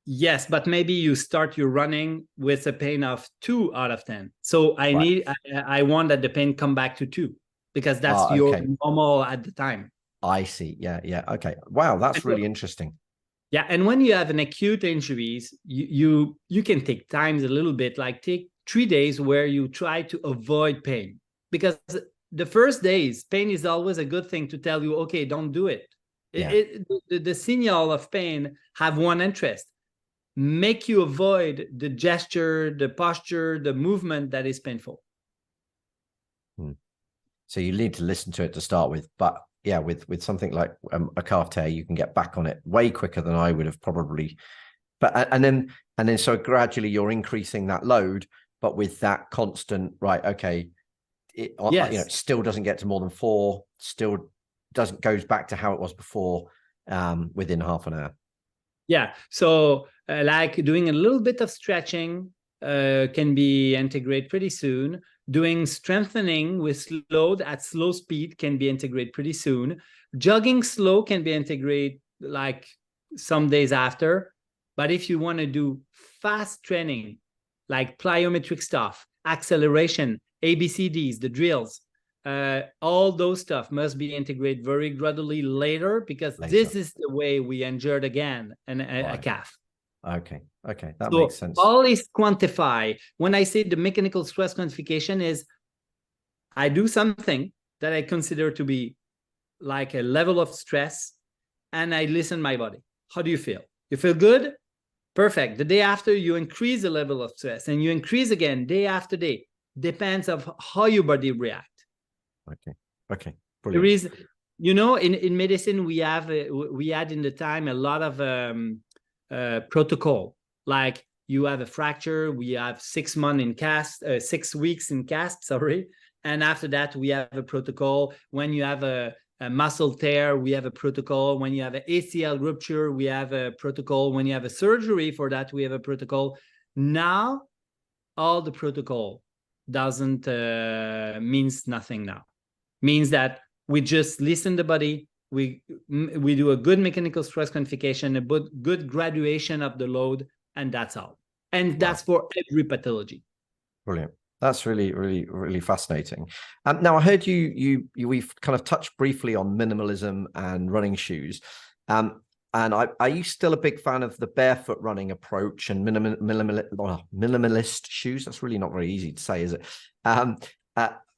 Yes, but maybe you start your running with a pain of 2 out of 10. So I want that the pain come back to 2, because that's your normal at the time. I see. Yeah. Okay. Wow, that's really interesting. Yeah, and when you have an acute injuries, you can take times a little bit, like take 3 days where you try to avoid pain, because the first days, pain is always a good thing to tell you, okay, don't do it. Yeah. The signal of pain have one interest: make you avoid the gesture, the posture, the movement that is painful. So you need to listen to it to start with, but yeah, with something like a calf tear, you can get back on it way quicker than I would have probably. But and then so gradually you're increasing that load, but with that constant, right? Okay, it still doesn't get to more than 4, still goes back to how it was before within half an hour. Yeah. So like doing a little bit of stretching can be integrated pretty soon. Doing strengthening with load at slow speed can be integrated pretty soon. Jogging slow can be integrated like some days after. But if you want to do fast training, like plyometric stuff, acceleration, ABCDs, the drills, all those stuff must be integrated very gradually later, because this is the way we injured again a calf. Okay, that makes sense. Always quantify. When I say the mechanical stress quantification is, I do something that I consider to be like a level of stress, and I listen to my body. How do you feel? You feel good? Perfect. The day after, you increase the level of stress, and you increase again day after day. Depends of how your body reacts. Okay. Brilliant. There is, in medicine, we had in the time a lot of protocol. Like you have a fracture, we have 6 months in cast, 6 weeks in cast, sorry. And after that, we have a protocol. When you have a muscle tear, we have a protocol. When you have an ACL rupture, we have a protocol. When you have a surgery for that, we have a protocol. Now, all the protocol doesn't means nothing now. Means that we just listen to the body. We do a good mechanical stress quantification, a good graduation of the load, and that's all. And that's for every pathology. Brilliant. That's really, really, really fascinating. Now, I heard we've kind of touched briefly on minimalism and running shoes. And are you still a big fan of the barefoot running approach and minimalist shoes? That's really not very easy to say, is it?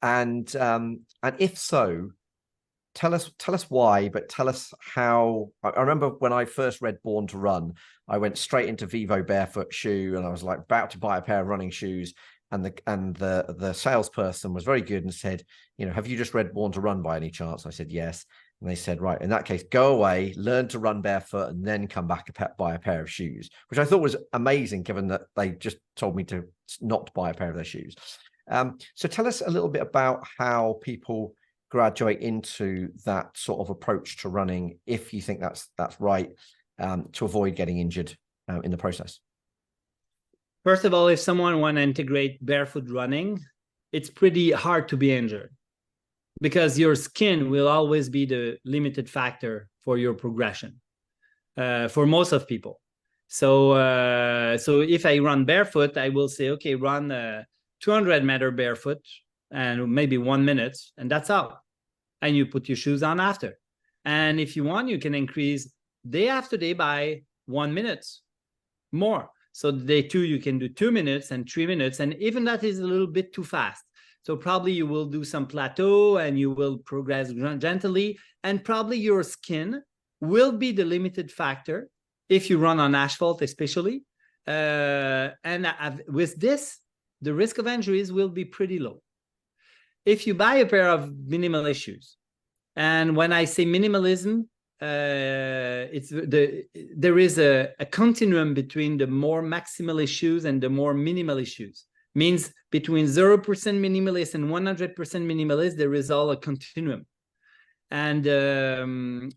And if so, tell us why, but tell us how. I remember when I first read Born to Run, I went straight into Vivo barefoot shoe, and I was like about to buy a pair of running shoes. And the salesperson was very good and said, have you just read Born to Run by any chance? I said, yes. And they said, right, in that case, go away, learn to run barefoot, and then come back buy a pair of shoes, which I thought was amazing, given that they just told me to not buy a pair of their shoes. So tell us a little bit about how people graduate into that sort of approach to running, if you think that's right, to avoid getting injured in the process. First of all, if someone want to integrate barefoot running, it's pretty hard to be injured, because your skin will always be the limited factor for your progression for most of people. So if I run barefoot, I will say, okay, run 200-meter barefoot and maybe 1 minute, and that's all. And you put your shoes on after. And if you want, you can increase day after day by 1 minute more. So day 2, you can do 2 minutes and 3 minutes. And even that is a little bit too fast. So probably you will do some plateau and you will progress gently. And probably your skin will be the limited factor if you run on asphalt, especially. With this, the risk of injuries will be pretty low. If you buy a pair of minimalist shoes, and when I say minimalism, there is a continuum between the more maximalist shoes and the more minimalist shoes. Means between 0% minimalist and 100% minimalist, there is all a continuum. And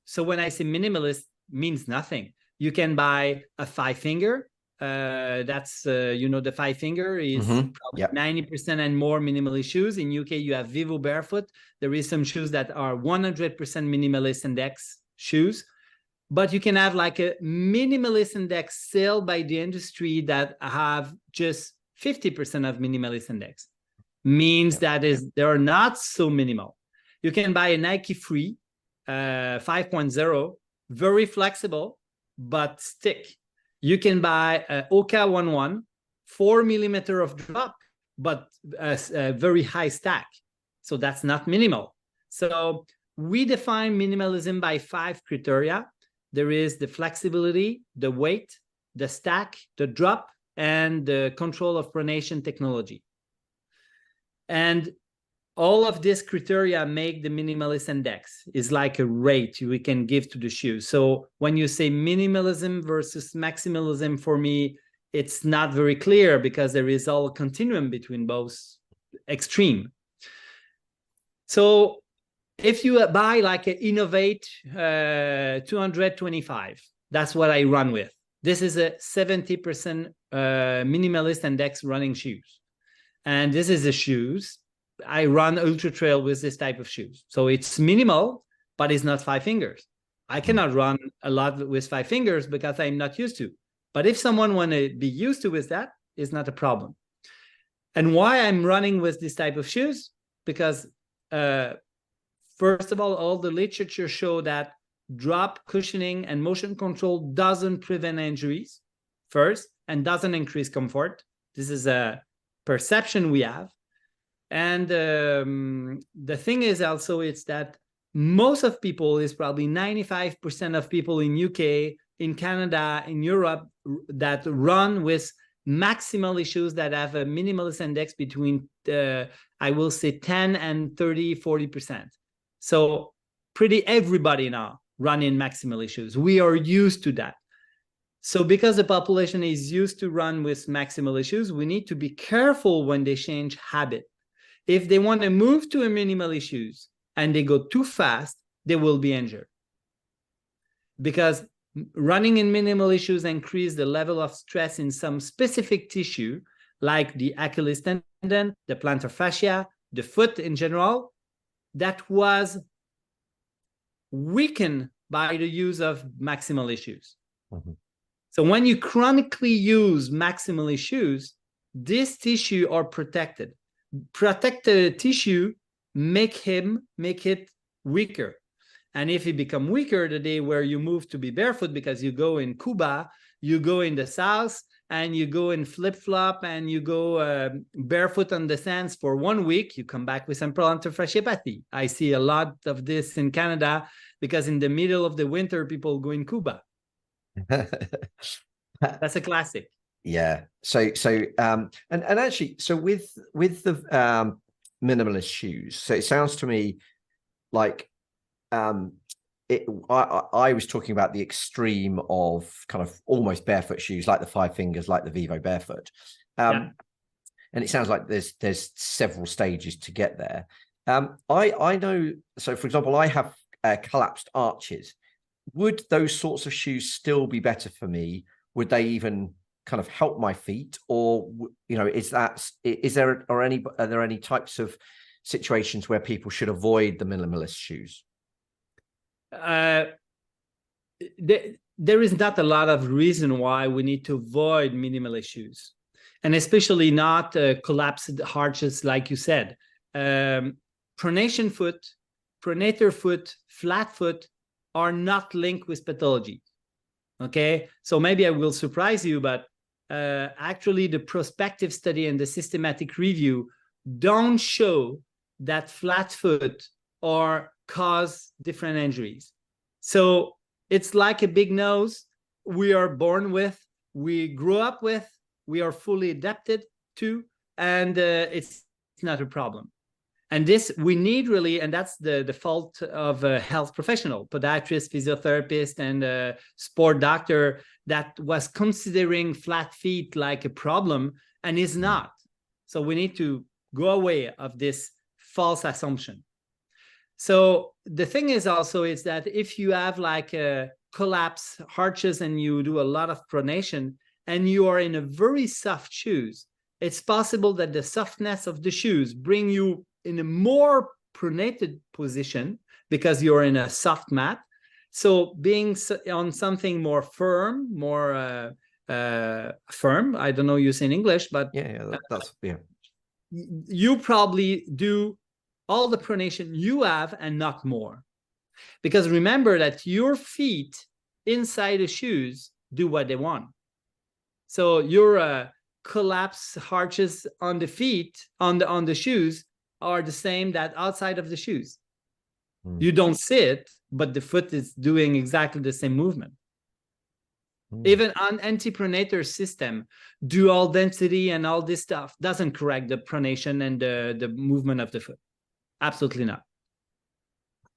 so when I say minimalist, means nothing. You can buy a 5-finger. That's the 5-finger is probably 90% and more minimalist shoes. In UK, you have Vivo barefoot. There is some shoes that are 100% minimalist index shoes, but you can have like a minimalist index sale by the industry that have just 50% of minimalist index. Means that they are not so minimal. You can buy a Nike Free 5.0, very flexible but stick. You can buy a Oka 11, 4 millimeter of drop, but a very high stack. So that's not minimal. So we define minimalism by 5 criteria. There is the flexibility, the weight, the stack, the drop, and the control of pronation technology. And all of these criteria make the minimalist index. Is like a rate we can give to the shoe. So when you say minimalism versus maximalism, for me, it's not very clear, because there is all a continuum between both extreme. So if you buy like an Innovate 225, that's what I run with. This is a 70% minimalist index running shoes. And this is the shoes. I run ultra trail with this type of shoes. So it's minimal, but it's not 5 fingers. I cannot run a lot with 5 fingers because I'm not used to. But if someone want to be used to with that, it's not a problem. And why I'm running with this type of shoes? Because first of all the literature show that drop, cushioning, and motion control doesn't prevent injuries first, and doesn't increase comfort. This is a perception we have. And the thing is also, it's that most of people, is probably 95% of people in UK, in Canada, in Europe, that run with maximal shoes that have a minimalist index between, I will say 10 and 30, 40%. So pretty everybody now running maximal shoes. We are used to that. So because the population is used to run with maximal shoes, we need to be careful when they change habit. If they want to move to a minimal shoes and they go too fast, they will be injured. Because running in minimal shoes increase the level of stress in some specific tissue, like the Achilles tendon, the plantar fascia, the foot in general, that was weakened by the use of maximal shoes. Mm-hmm. So when you chronically use maximal shoes, this tissue are protected. Protected tissue make it weaker. And if it become weaker the day where you move to be barefoot, because you go in Cuba, you go in the south, and you go in flip-flop and you go barefoot on the sands for 1 week, you come back with some plantar fasciopathy. I see a lot of this in Canada because in the middle of the winter, people go in Cuba. That's a classic. Yeah. So and actually, so with the minimalist shoes, so it sounds to me like I was talking about the extreme of kind of almost barefoot shoes, like the Five Fingers, like the Vivo Barefoot. And it sounds like there's several stages to get there. I know. So, for example, I have collapsed arches. Would those sorts of shoes still be better for me? Would they even kind of help my feet, or are there any types of situations where people should avoid the minimalist shoes? There is not a lot of reason why we need to avoid minimalist shoes, and especially not collapsed arches, like you said. Pronation foot, pronator foot, flat foot are not linked with pathology. Okay, so maybe I will surprise you, but actually the prospective study and the systematic review don't show that flat foot or cause different injuries. So it's like a big nose we are born with, we grew up with, we are fully adapted to, and it's not a problem. And this we need really, and that's the fault of a health professional, podiatrist, physiotherapist, and sport doctor that was considering flat feet like a problem and is not. So we need to go away of this false assumption. So the thing is also is that if you have like a collapse arches and you do a lot of pronation and you are in a very soft shoes, it's possible that the softness of the shoes bring you in a more pronated position because you're in a soft mat. So being on something more firm, more firm, I don't know you say in English, but you probably do all the pronation you have and not more. Because remember that your feet inside the shoes do what they want. So your collapse arches on the feet, on the shoes, are the same that outside of the shoes. You don't sit, but the foot is doing exactly the same movement. Even on anti-pronator system, dual density and all this stuff doesn't correct the pronation and the movement of the foot. Absolutely not.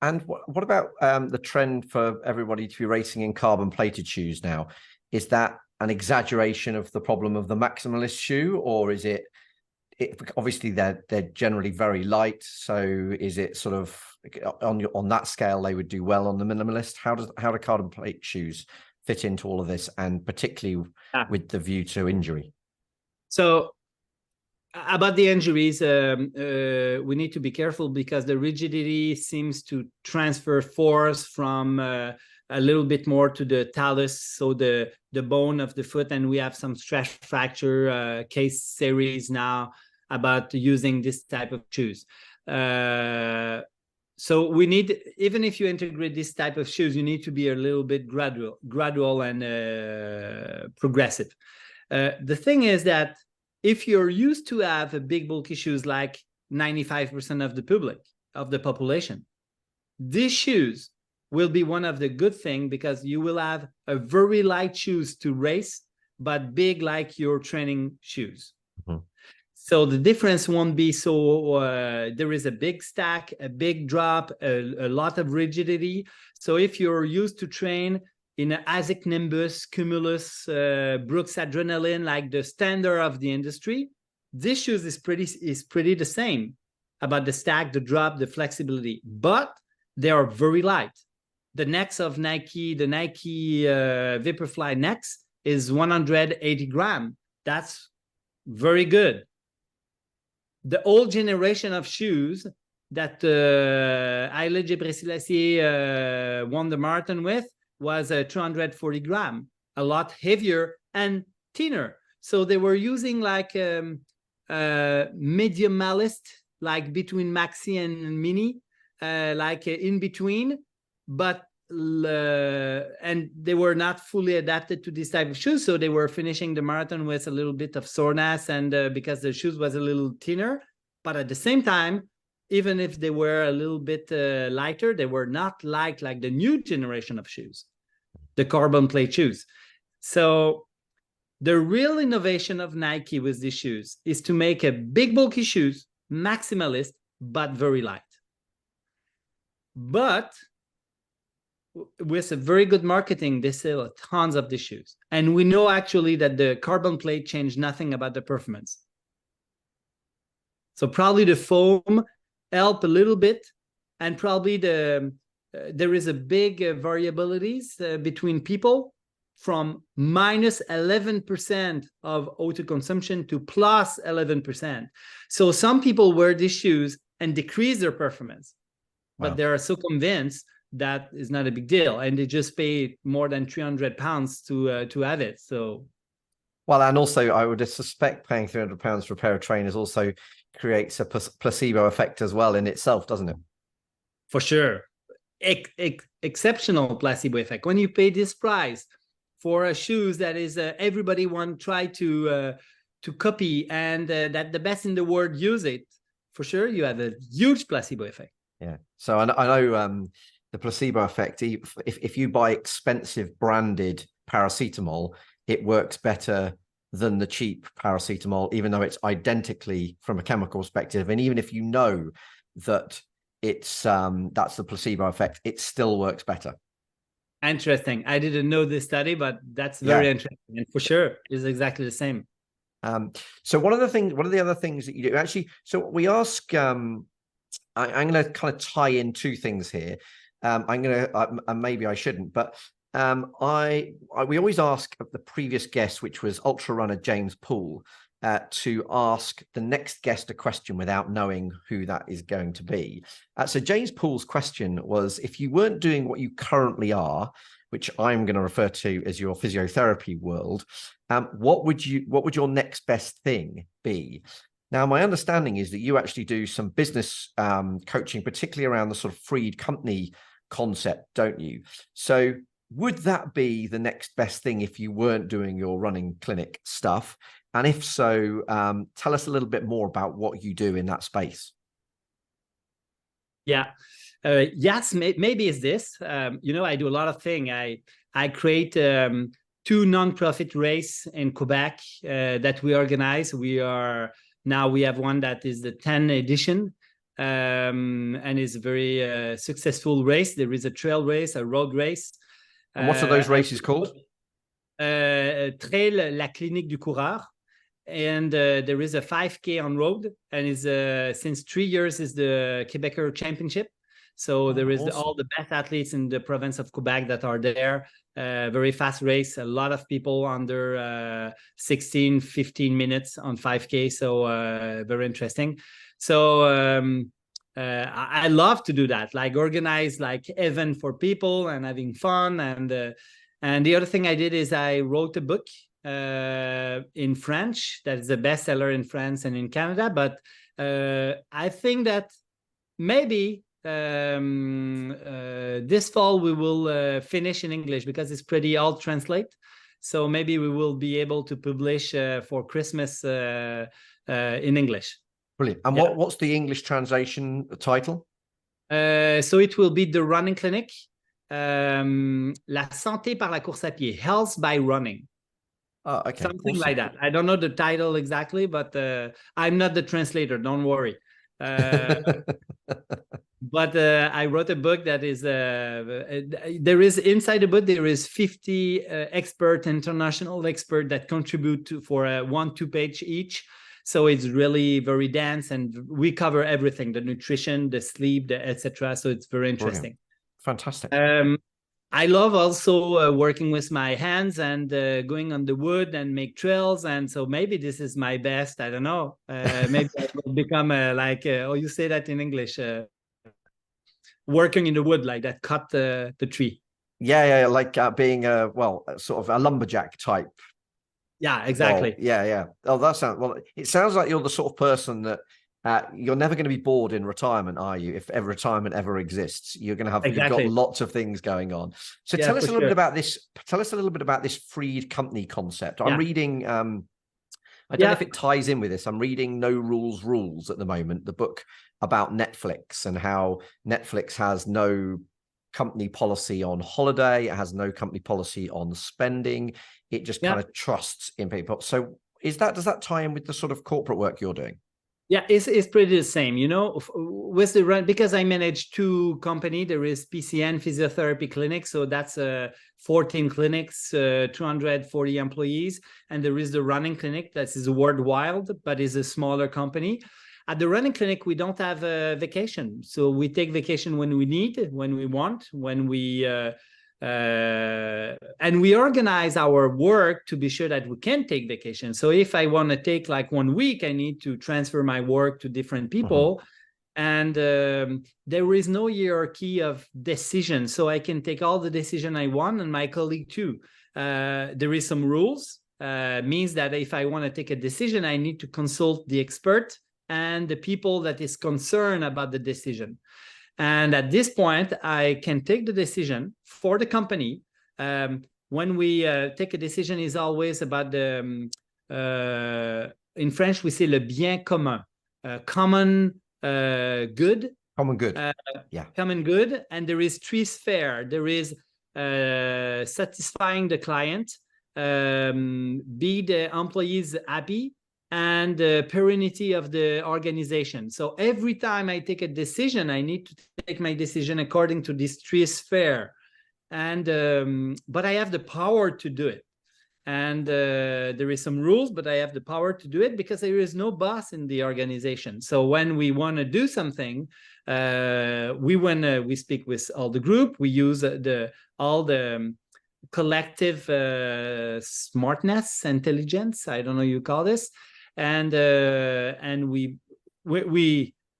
And what about the trend for everybody to be racing in carbon-plated shoes now? Is that an exaggeration of the problem of the maximalist shoe, or is it obviously they're generally very light? So is it sort of on that scale they would do well on the minimalist? How do carbon plate shoes fit into all of this, and particularly with the view to injury? So about the injuries, we need to be careful because the rigidity seems to transfer force from a little bit more to the talus, so the bone of the foot, and we have some stress fracture case series now about using this type of shoes. So we need, even if you integrate this type of shoes, you need to be a little bit gradual and progressive. The thing is that if you're used to have a big bulky shoes like 95% of the public, of the population, these shoes will be one of the good things because you will have a very light shoes to race, but big like your training shoes. So the difference won't be so, there is a big stack, a big drop, a lot of rigidity. So if you're used to train in an ASIC Nimbus, Cumulus, Brooks Adrenaline, like the standard of the industry, this shoes is pretty the same about the stack, the drop, the flexibility, but they are very light. The necks of Nike, the Nike Vaporfly necks is 180 grams. That's very good. The old generation of shoes that Haile Gebrselassie won the marathon with was 240 grams, a lot heavier and thinner. So they were using like mediumalist, like between maxi and mini, like in between, but and they were not fully adapted to this type of shoes. So they were finishing the marathon with a little bit of soreness, and because the shoes was a little thinner. But at the same time, even if they were a little bit lighter, they were not like the new generation of shoes, the carbon plate shoes. So the real innovation of Nike with these shoes is to make a big bulky shoes, maximalist, but very light. But with a very good marketing, they sell tons of the shoes. And we know actually that the carbon plate changed nothing about the performance. So probably the foam help a little bit, and probably there is a big variabilities between people, from minus 11% of auto consumption to plus 11%. So some people wear these shoes and decrease their performance, but they are so convinced that is not a big deal, and they just pay more than 300 pounds to have it. So, well, and also I would suspect paying 300 pounds for a pair of trainers also creates a placebo effect as well in itself, doesn't it? For sure. Exceptional placebo effect. When you pay this price for a shoes that is everybody want try to copy, and that the best in the world use it, for sure you have a huge placebo effect. Yeah. So I know the placebo effect, if you buy expensive branded paracetamol, it works better than the cheap paracetamol, even though it's identically from a chemical perspective. And even if you know that it's that's the placebo effect, it still works better. Interesting. I didn't know this study, but that's very interesting. And for sure, it's exactly the same. So one of the other things that you do actually, so we ask, I'm going to kind of tie in two things here. I'm going to, and maybe I shouldn't, but we always ask the previous guest, which was ultra runner James Poole, to ask the next guest a question without knowing who that is going to be. So James Poole's question was, if you weren't doing what you currently are, which I'm going to refer to as your physiotherapy world, what would your next best thing be? Now, my understanding is that you actually do some business coaching, particularly around the sort of freed company concept, don't you? So would that be the next best thing if you weren't doing your running clinic stuff? And if so, tell us a little bit more about what you do in that space. Yeah. Yes, maybe it's this. I do a lot of things. I create 2 non-profit race in Quebec that we organize. We have one that is the 10th edition, and is a very successful race. There is a trail race, a road race. And what are those races called? Trail La Clinique du Coureur. And there is a 5K on road, and is since 3 years is the Quebecer Championship. So there is all the best athletes in the province of Quebec that are there. Very fast race, a lot of people under 15 minutes on 5K. So very interesting. So I love to do that, like organize like event for people and having fun. And the other thing I did is I wrote a book in French that is a bestseller in France and in Canada. But I think that maybe this fall we will finish in English, because it's pretty all translate. So maybe we will be able to publish for Christmas in English. Brilliant. And what's the English translation title? So it will be The Running Clinic, La santé par la course à pied, health by running. Oh, okay. Something like that. I don't know the title exactly, but I'm not the translator. Don't worry. But I wrote a book that is there is inside the book there is 50 international expert that contribute for 1-2 page each. So it's really very dense, and we cover everything: the nutrition, the sleep, the etc. So it's very interesting. Brilliant. Fantastic. I love also working with my hands and going on the wood and make trails. And so maybe this is my best. I don't know. Maybe I will become you say that in English, working in the wood, like that, cut the tree. Yeah, like being sort of a lumberjack type. Yeah, exactly. Yeah. Oh, that sounds, well, it sounds like you're the sort of person that you're never going to be bored in retirement, are you? If ever retirement ever exists, you're going to have, Exactly. you've got lots of things going on. So Yeah, tell us a for little bit sure. about this. Tell us a little bit about this freed company concept. I'm Yeah. reading, I don't know if it ties in with this. I'm reading No Rules Rules at the moment, the book about Netflix and how Netflix has no company policy on holiday. It has no company policy on spending. It just kind of trusts in people. So does that tie in with the sort of corporate work you're doing? Yeah, it's pretty the same, you know, with the run, because I manage two companies. There is PCN Physiotherapy Clinic, so that's 14 clinics, 240 employees, and there is the running clinic that is worldwide, but is a smaller company. At the running clinic, we don't have a vacation, so we take vacation when we need, when we want, when we and we organize our work to be sure that we can take vacation. So if I want to take like 1 week, I need to transfer my work to different people. And there is no hierarchy of decision. So I can take all the decision I want, and my colleague too. There is some rules, means that if I want to take a decision, I need to consult the expert and the people that is concerned about the decision. And at this point, I can take the decision for the company. When we take a decision, is always about the, in French, we say le bien commun, common good. Common good, Common good. And there is three spheres. There is satisfying the client, be the employees happy, and the perennity of the organization. So every time I take a decision, I need to take my decision according to this three sphere. And but I have the power to do it. And there is some rules, but I have the power to do it because there is no boss in the organization. So when we want to do something, we speak with all the group. We use all the collective smartness, intelligence. I don't know you call this. And we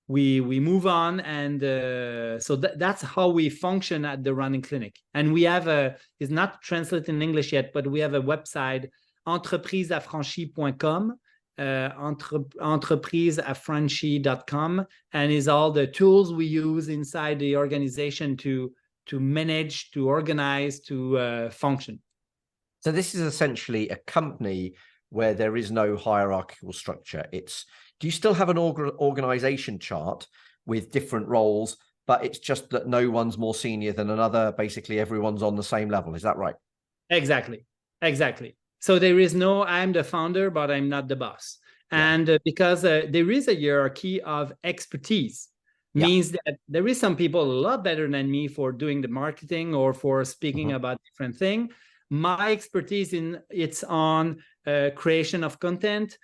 move on, and so that's how we function at the running clinic. And we have it's not translated in English yet, but we have a website, entrepriseaffranchie.com, entrepriseaffranchie.com, and is all the tools we use inside the organization to manage, to organize, to function. So this is essentially a company where there is no hierarchical structure. Do you still have an organization chart with different roles, but it's just that no one's more senior than another? Basically, everyone's on the same level. Is that right? Exactly. So there is no, I'm the founder, but I'm not the boss. And because there is a hierarchy of expertise, means that there is some people a lot better than me for doing the marketing or for speaking about different things. My expertise it's on creation of content,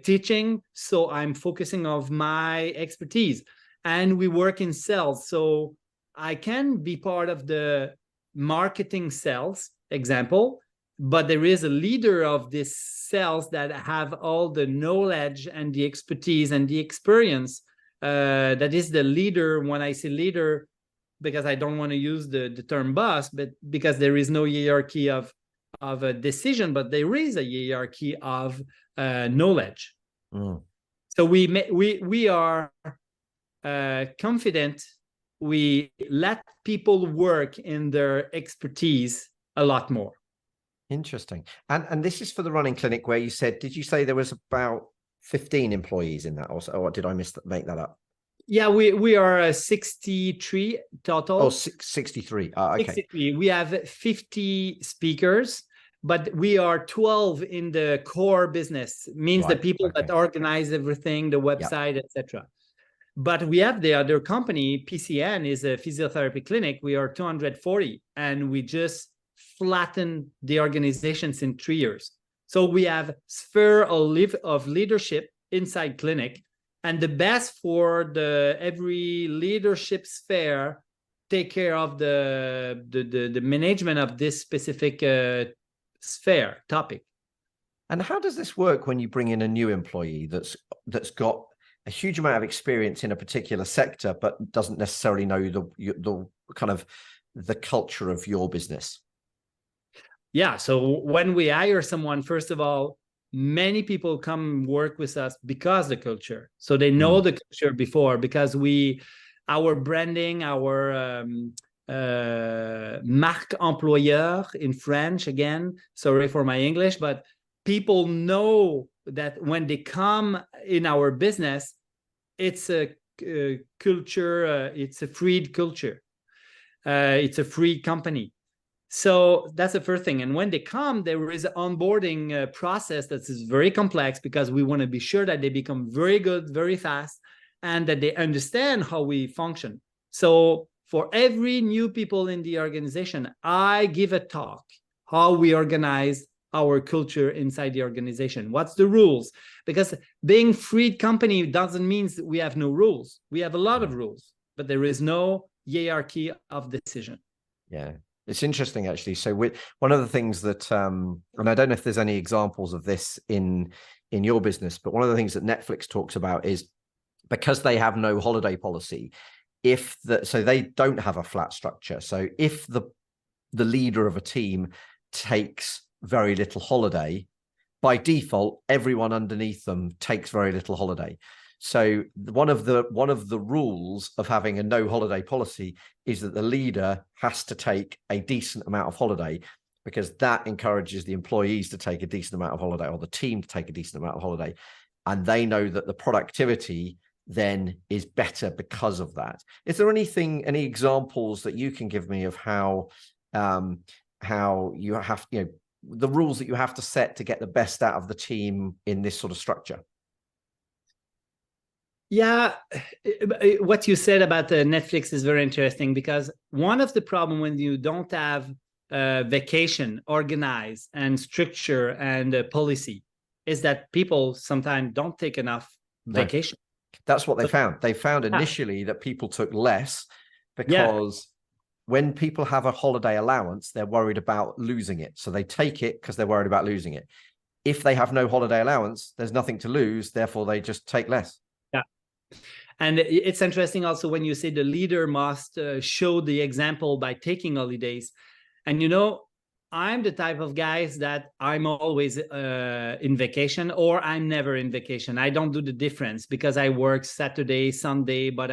teaching. So I'm focusing on my expertise, and we work in sales. So I can be part of the marketing sales example, but there is a leader of this sales that have all the knowledge and the expertise and the experience. That is the leader. When I say leader, because I don't want to use the term boss, but because there is no hierarchy of a decision, but there is a hierarchy of knowledge. So we are confident. We let people work in their expertise a lot more. Interesting. And this is for the running clinic where you said, did you say there was about 15 employees in that, or did I make that up? Yeah, we are 63 total. Oh, 63. Okay. 63. We have 50 speakers, but we are 12 in the core business. Means the people that organize everything, the website, etc. But we have the other company, PCN, is a physiotherapy clinic. We are 240, and we just flatten the organizations in 3 years. So we have sphere of leadership inside clinic. And the best for every leadership sphere take care of the management of this specific sphere topic. And how does this work when you bring in a new employee that's got a huge amount of experience in a particular sector, but doesn't necessarily know the kind of the culture of your business? Yeah. So when we hire someone, first of all, many people come work with us because the culture. So they know the culture before, because our branding, our marque employeur in French, again, sorry for my English, but people know that when they come in our business, it's a culture, it's a freed culture. It's a free company. So that's the first thing. And when they come, there is an onboarding process that is very complex, because we want to be sure that they become very good, very fast, and that they understand how we function. So for every new people in the organization, I give a talk, how we organize our culture inside the organization. What's the rules? Because being freed company doesn't mean we have no rules. We have a lot of rules, but there is no hierarchy of decision. Yeah. It's interesting, actually. So one of the things that, and I don't know if there's any examples of this in your business, but one of the things that Netflix talks about is, because they have no holiday policy, so they don't have a flat structure. So if the leader of a team takes very little holiday, by default, everyone underneath them takes very little holiday. So one of the rules of having a no holiday policy is that the leader has to take a decent amount of holiday, because that encourages the employees to take a decent amount of holiday, or the team to take a decent amount of holiday. And they know that the productivity then is better because of that. Is there any examples that you can give me of how you have, the rules that you have to set to get the best out of the team in this sort of structure? Yeah, what you said about Netflix is very interesting, because one of the problems when you don't have vacation organized and structure and policy is that people sometimes don't take enough vacation. That's what they found. They found initially that people took less because when people have a holiday allowance, they're worried about losing it. So they take it because they're worried about losing it. If they have no holiday allowance, there's nothing to lose. Therefore, they just take less. Yeah. And it's interesting also when you say the leader must show the example by taking holidays. And, I'm the type of guys that I'm always in vacation, or I'm never in vacation. I don't do the difference, because I work Saturday, Sunday, but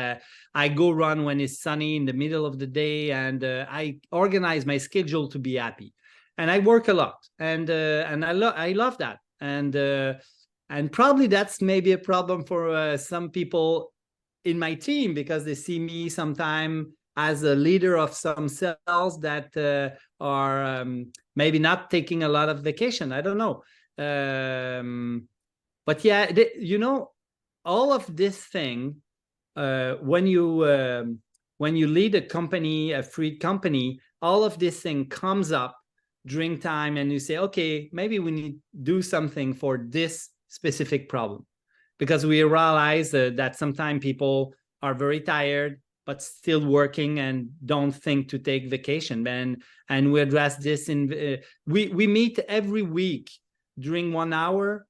I go run when it's sunny in the middle of the day, and I organize my schedule to be happy. And I work a lot, and I love that. And probably that's maybe a problem for some people in my team, because they see me sometime as a leader of some cells that are maybe not taking a lot of vacation. I don't know. But yeah, all of this thing, when you lead a company, a free company, all of this thing comes up during time, and you say, okay, maybe we need to do something for this specific problem, because we realize that sometimes people are very tired, but still working and don't think to take vacation. And we address this in, we meet every week during 1 hour,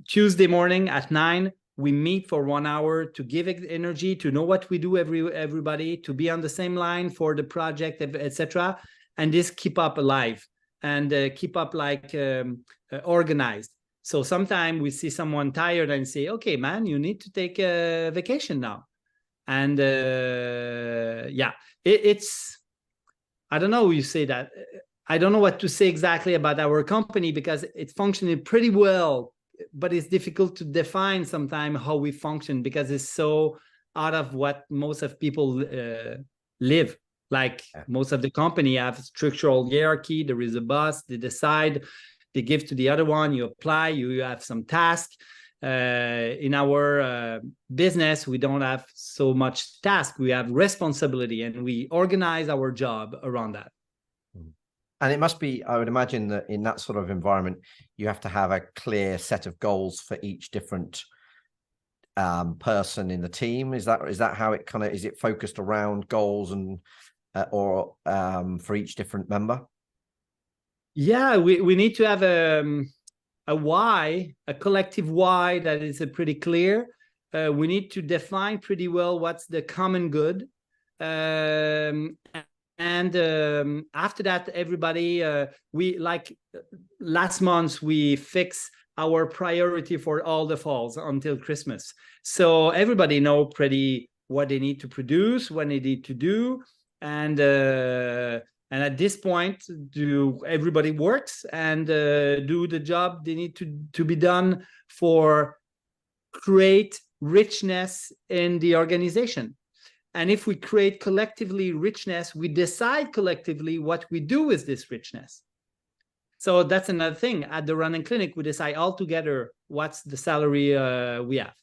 Tuesday morning at 9, we meet for 1 hour to give energy, to know what we do, everybody, to be on the same line for the project, etc. And this keep up alive and keep up organized. So sometimes we see someone tired and say, okay, man, you need to take a vacation now. And it's, I don't know, you say that. I don't know what to say exactly about our company, because it's functioning pretty well, but it's difficult to define sometimes how we function, because it's so out of what most of people live. Most of the company have structural hierarchy. There is a boss, they decide, they give to the other one, you apply, you have some task. In our business, we don't have so much task. We have responsibility, and we organize our job around that. And it must be, I would imagine that in that sort of environment, you have to have a clear set of goals for each different person in the team. Is that how it kind of, is it focused around goals and or for each different member? Yeah, we need to have a why, a collective why that is pretty clear. We need to define pretty well what's the common good. And And after that, everybody, last month, we fix our priority for all the falls until Christmas. So everybody know pretty what they need to produce, what they need to do. And at this point, everybody works and do the job they need to be done for create richness in the organization. And if we create collectively richness, we decide collectively what we do with this richness. So that's another thing. At the running clinic, we decide all together what's the salary we have.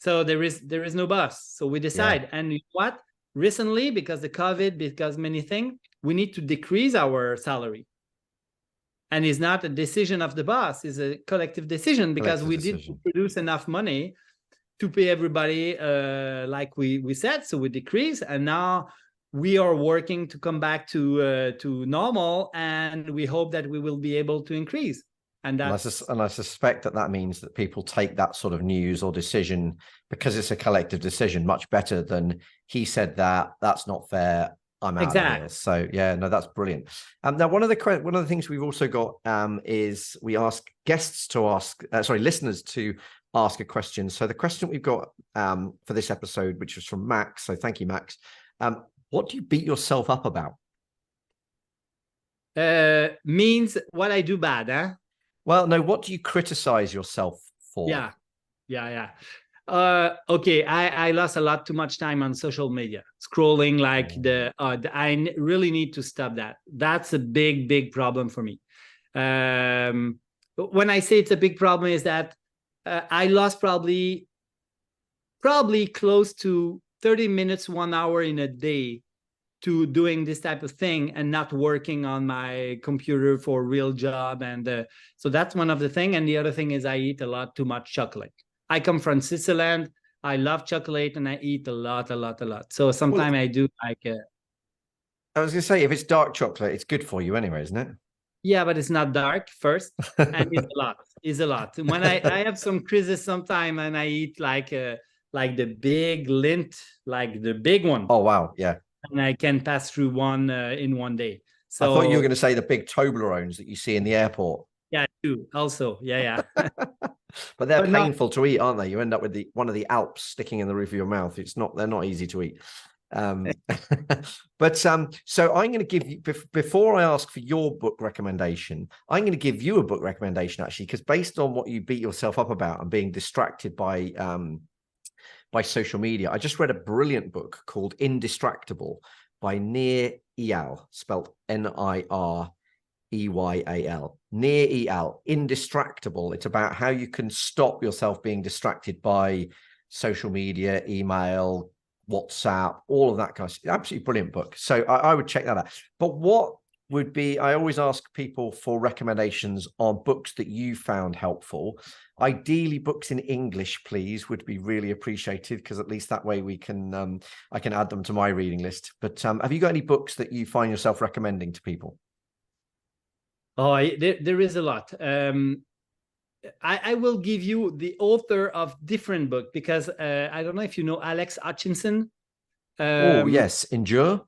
So there is no boss. So we decide. Yeah. And what? Recently, because the COVID, because many things, we need to decrease our salary. And it's not a decision of the boss, it's a collective decision because we didn't produce enough money to pay everybody like we said. So we decrease, and now we are working to come back to normal, and we hope that we will be able to increase. And I suspect that means that people take that sort of news or decision, because it's a collective decision, much better than he said that's not fair, I'm out of here. So yeah, no, that's brilliant. Now one of the things we've also got is we ask listeners to ask a question. So the question we've got for this episode, which was from Max, so thank you, Max. What do you beat yourself up about? Means what I do bad, huh? Well, no, what do you criticize yourself for? Yeah. Okay, I lost a lot too much time on social media, scrolling like I really need to stop that. That's a big problem for me. When I say it's a big problem is that I lost probably close to 30 minutes, 1 hour in a day to doing this type of thing and not working on my computer for a real job. And so that's one of the things. And the other thing is I eat a lot too much chocolate. I come from Switzerland. I love chocolate and I eat a lot. So sometimes I do like... I was going to say, if it's dark chocolate, it's good for you anyway, isn't it? Yeah, but it's not dark first. And it's a lot. When I have some crisis sometime and I eat like the big Lindt, like the big one. Oh, wow. Yeah. And I can pass through one in one day. So I thought you were going to say the big Toblerones that you see in the airport. Yeah, too. Also, yeah. But they're painful to eat, aren't they? You end up with one of the Alps sticking in the roof of your mouth. They're not easy to eat. But so I'm going to give you, before I ask for your book recommendation, I'm going to give you a book recommendation actually, because based on what you beat yourself up about and being distracted by social media, I just read a brilliant book called Indistractable by Nir Eyal, spelled Nireyal. Nir Eyal, Indistractable. It's about how you can stop yourself being distracted by social media, email, WhatsApp, all of that kind of stuff. Absolutely brilliant book. So I would check that out. But what would be, I always ask people for recommendations on books that you found helpful. Ideally, books in English, please, would be really appreciated, because at least that way we can I can add them to my reading list. But have you got any books that you find yourself recommending to people? Oh, there is a lot. I will give you the author of different book, because I don't know if you know Alex Hutchinson. Oh, yes. Endure.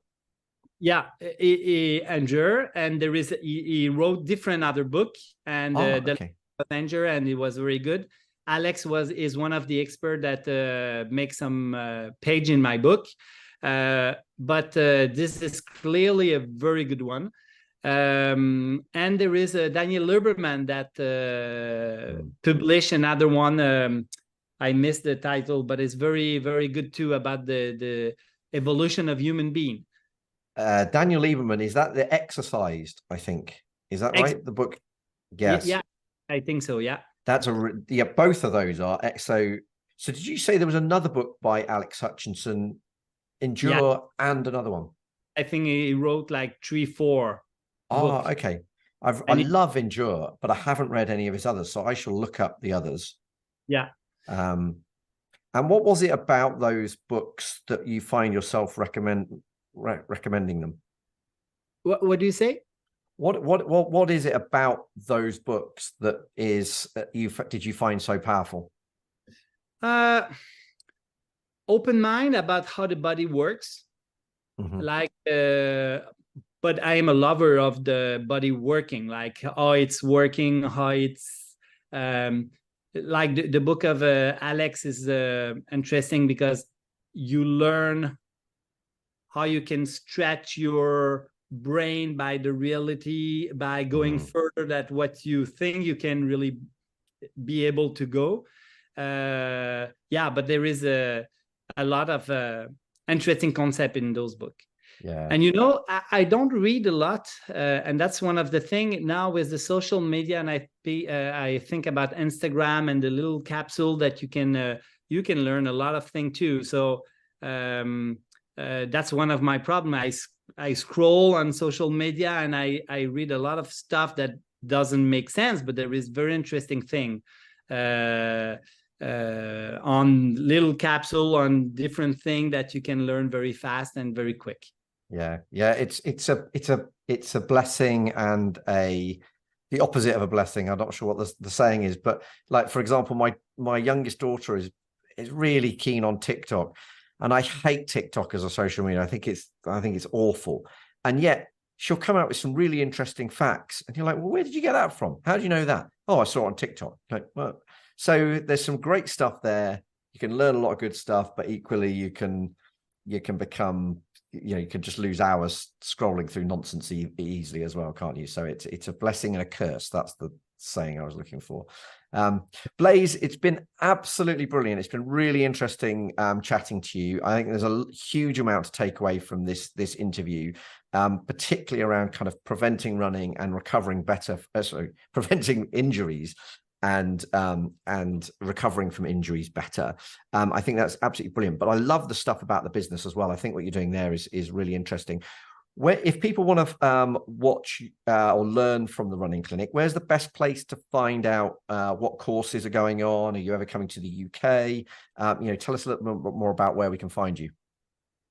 Yeah, Endure. And he wrote different other book, and okay. Endure, and it was very good. Alex is one of the expert that makes some page in my book. But this is clearly a very good one. And there is a Daniel Lieberman that published another one. I missed the title, but it's very, very good too, about the evolution of human being. Daniel Lieberman, is that the Exercised, I think? Is that right? The book? Yes. Yeah, I think so. Yeah. That's both of those are so did you say there was another book by Alex Hutchinson, Endure, and another one? I think he wrote like 3-4. Oh, okay. I love Endure, but I haven't read any of his others, so I shall look up the others. Yeah. And what was it about those books that you find yourself recommending them? What do you say? What is it about those books that did you find so powerful? Open mind about how the body works. like, but I am a lover of the body working, like how it's working, how it's like the book of Alex is interesting because you learn how you can stretch your brain by the reality, by going further than what you think you can really be able to go. But there is a lot of interesting concept in those books. Yeah. And I don't read a lot, and that's one of the thing now with the social media. And I think about Instagram and the little capsule that you can learn a lot of things too. So that's one of my problems. I scroll on social media and I read a lot of stuff that doesn't make sense, but there is very interesting thing on little capsule on different thing that you can learn very fast and very quick. Yeah. It's a blessing and the opposite of a blessing. I'm not sure what the saying is, but like, for example, my youngest daughter is really keen on TikTok, and I hate TikTok as a social media. I think it's awful, and yet she'll come out with some really interesting facts, and you're like, well, where did you get that from? How do you know that? Oh, I saw it on TikTok. Like, well, so there's some great stuff there. You can learn a lot of good stuff, but equally you can become, you can just lose hours scrolling through nonsense easily as well, can't you? So it's a blessing and a curse. That's the saying I was looking for. Blaise, it's been absolutely brilliant. It's been really interesting chatting to you. I think there's a huge amount to take away from this interview, particularly around kind of preventing running and recovering better, preventing injuries and recovering from injuries better. I think that's absolutely brilliant. But I love the stuff about the business as well. I think what you're doing there is really interesting. If people want to watch or learn from the running clinic, where's the best place to find out what courses are going on? Are you ever coming to the UK? Tell us a little bit more about where we can find you.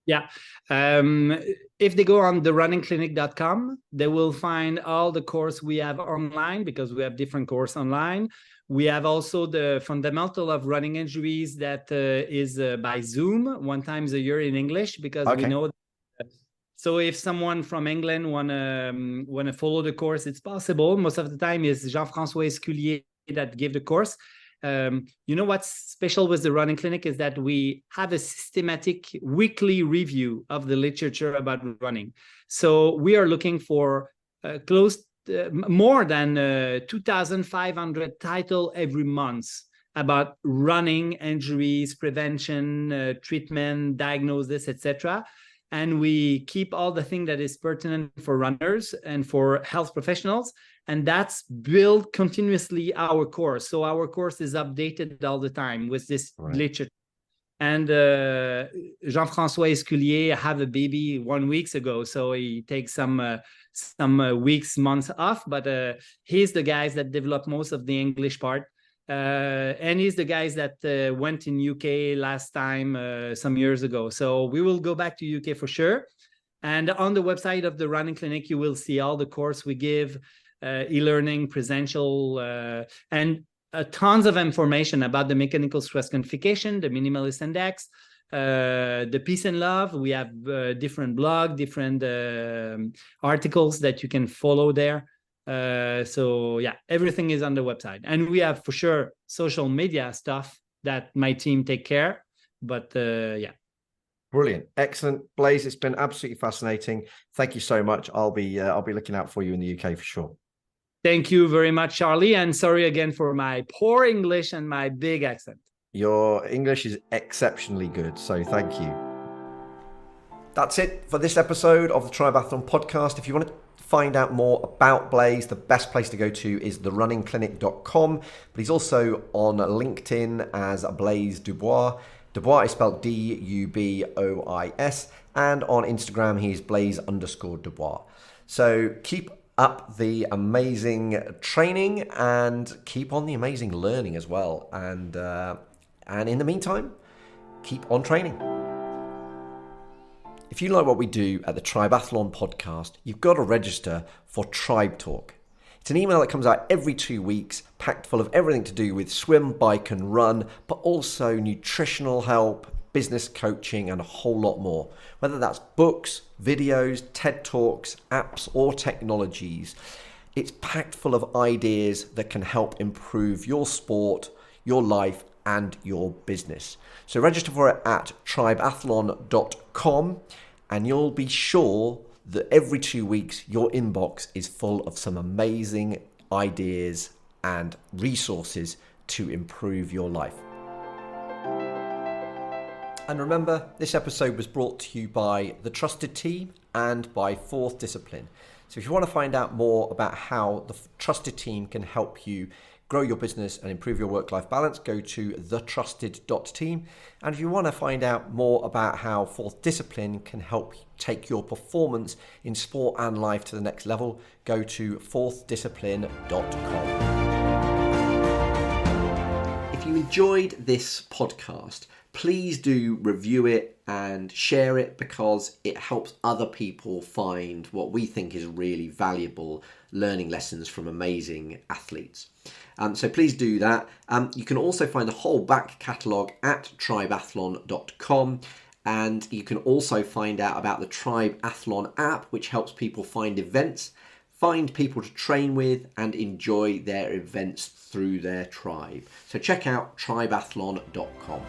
Yeah. If they go on therunningclinic.com, they will find all the course we have online, because we have different course online. We have also the fundamental of running injuries that is by Zoom one times a year in English, because we know that. So if someone from England wanna follow the course, it's possible. Most of the time is Jean-François Esculier that give the course. What's special with the running clinic is that we have a systematic weekly review of the literature about running. So we are looking for more than 2,500 titles every month about running injuries, prevention, treatment, diagnosis, etc. And we keep all the things that is pertinent for runners and for health professionals. And that's built continuously our course. So our course is updated all the time with this literature. And Jean-François Esculier had a baby 1 week ago. So he takes some weeks, months off. But he's the guys that develop most of the English part. And he's the guys that went in UK last time some years ago. So we will go back to UK for sure. And on the website of the running clinic, you will see all the course we give, e-learning, presential, and tons of information about the mechanical stress quantification, the minimalist index, the peace and love. We have different blog, different articles that you can follow there. Everything is on the website, and we have for sure social media stuff that my team take care. But Brilliant, excellent, Blaise. It's been absolutely fascinating. Thank you so much. I'll be looking out for you in the UK for sure. Thank you very much, Charlie, and sorry again for my poor English and my big accent. Your English is exceptionally good, so thank you. That's it for this episode of the Triathlon podcast. If you want to find out more about Blaise, the best place to go to is therunningclinic.com. But he's also on LinkedIn as Blaise Dubois. Dubois is spelled D-U-B-O-I-S. And on Instagram, he's Blaise_Dubois. So keep up the amazing training and keep on the amazing learning as well. And in the meantime, keep on training. If you like what we do at the Triathlon podcast, you've got to register for Tribe Talk. It's an email that comes out every 2 weeks, packed full of everything to do with swim, bike and run, but also nutritional help, business coaching, and a whole lot more. Whether that's books, videos, TED Talks, apps, or technologies, it's packed full of ideas that can help improve your sport, your life, and your business. So register for it at tribeathlon.com, and you'll be sure that every 2 weeks your inbox is full of some amazing ideas and resources to improve your life. And remember, this episode was brought to you by the Trusted Team and by Fourth Discipline. So if you want to find out more about how the Trusted Team can help you grow your business and improve your work-life balance, go to thetrusted.team. And if you want to find out more about how Fourth Discipline can help take your performance in sport and life to the next level, go to fourthdiscipline.com. If you enjoyed this podcast, please do review it and share it, because it helps other people find what we think is really valuable learning lessons from amazing athletes. So please do that. You can also find the whole back catalogue at tribeathlon.com, and you can also find out about the Tribeathlon app, which helps people find events, find people to train with, and enjoy their events through their tribe. So check out tribeathlon.com.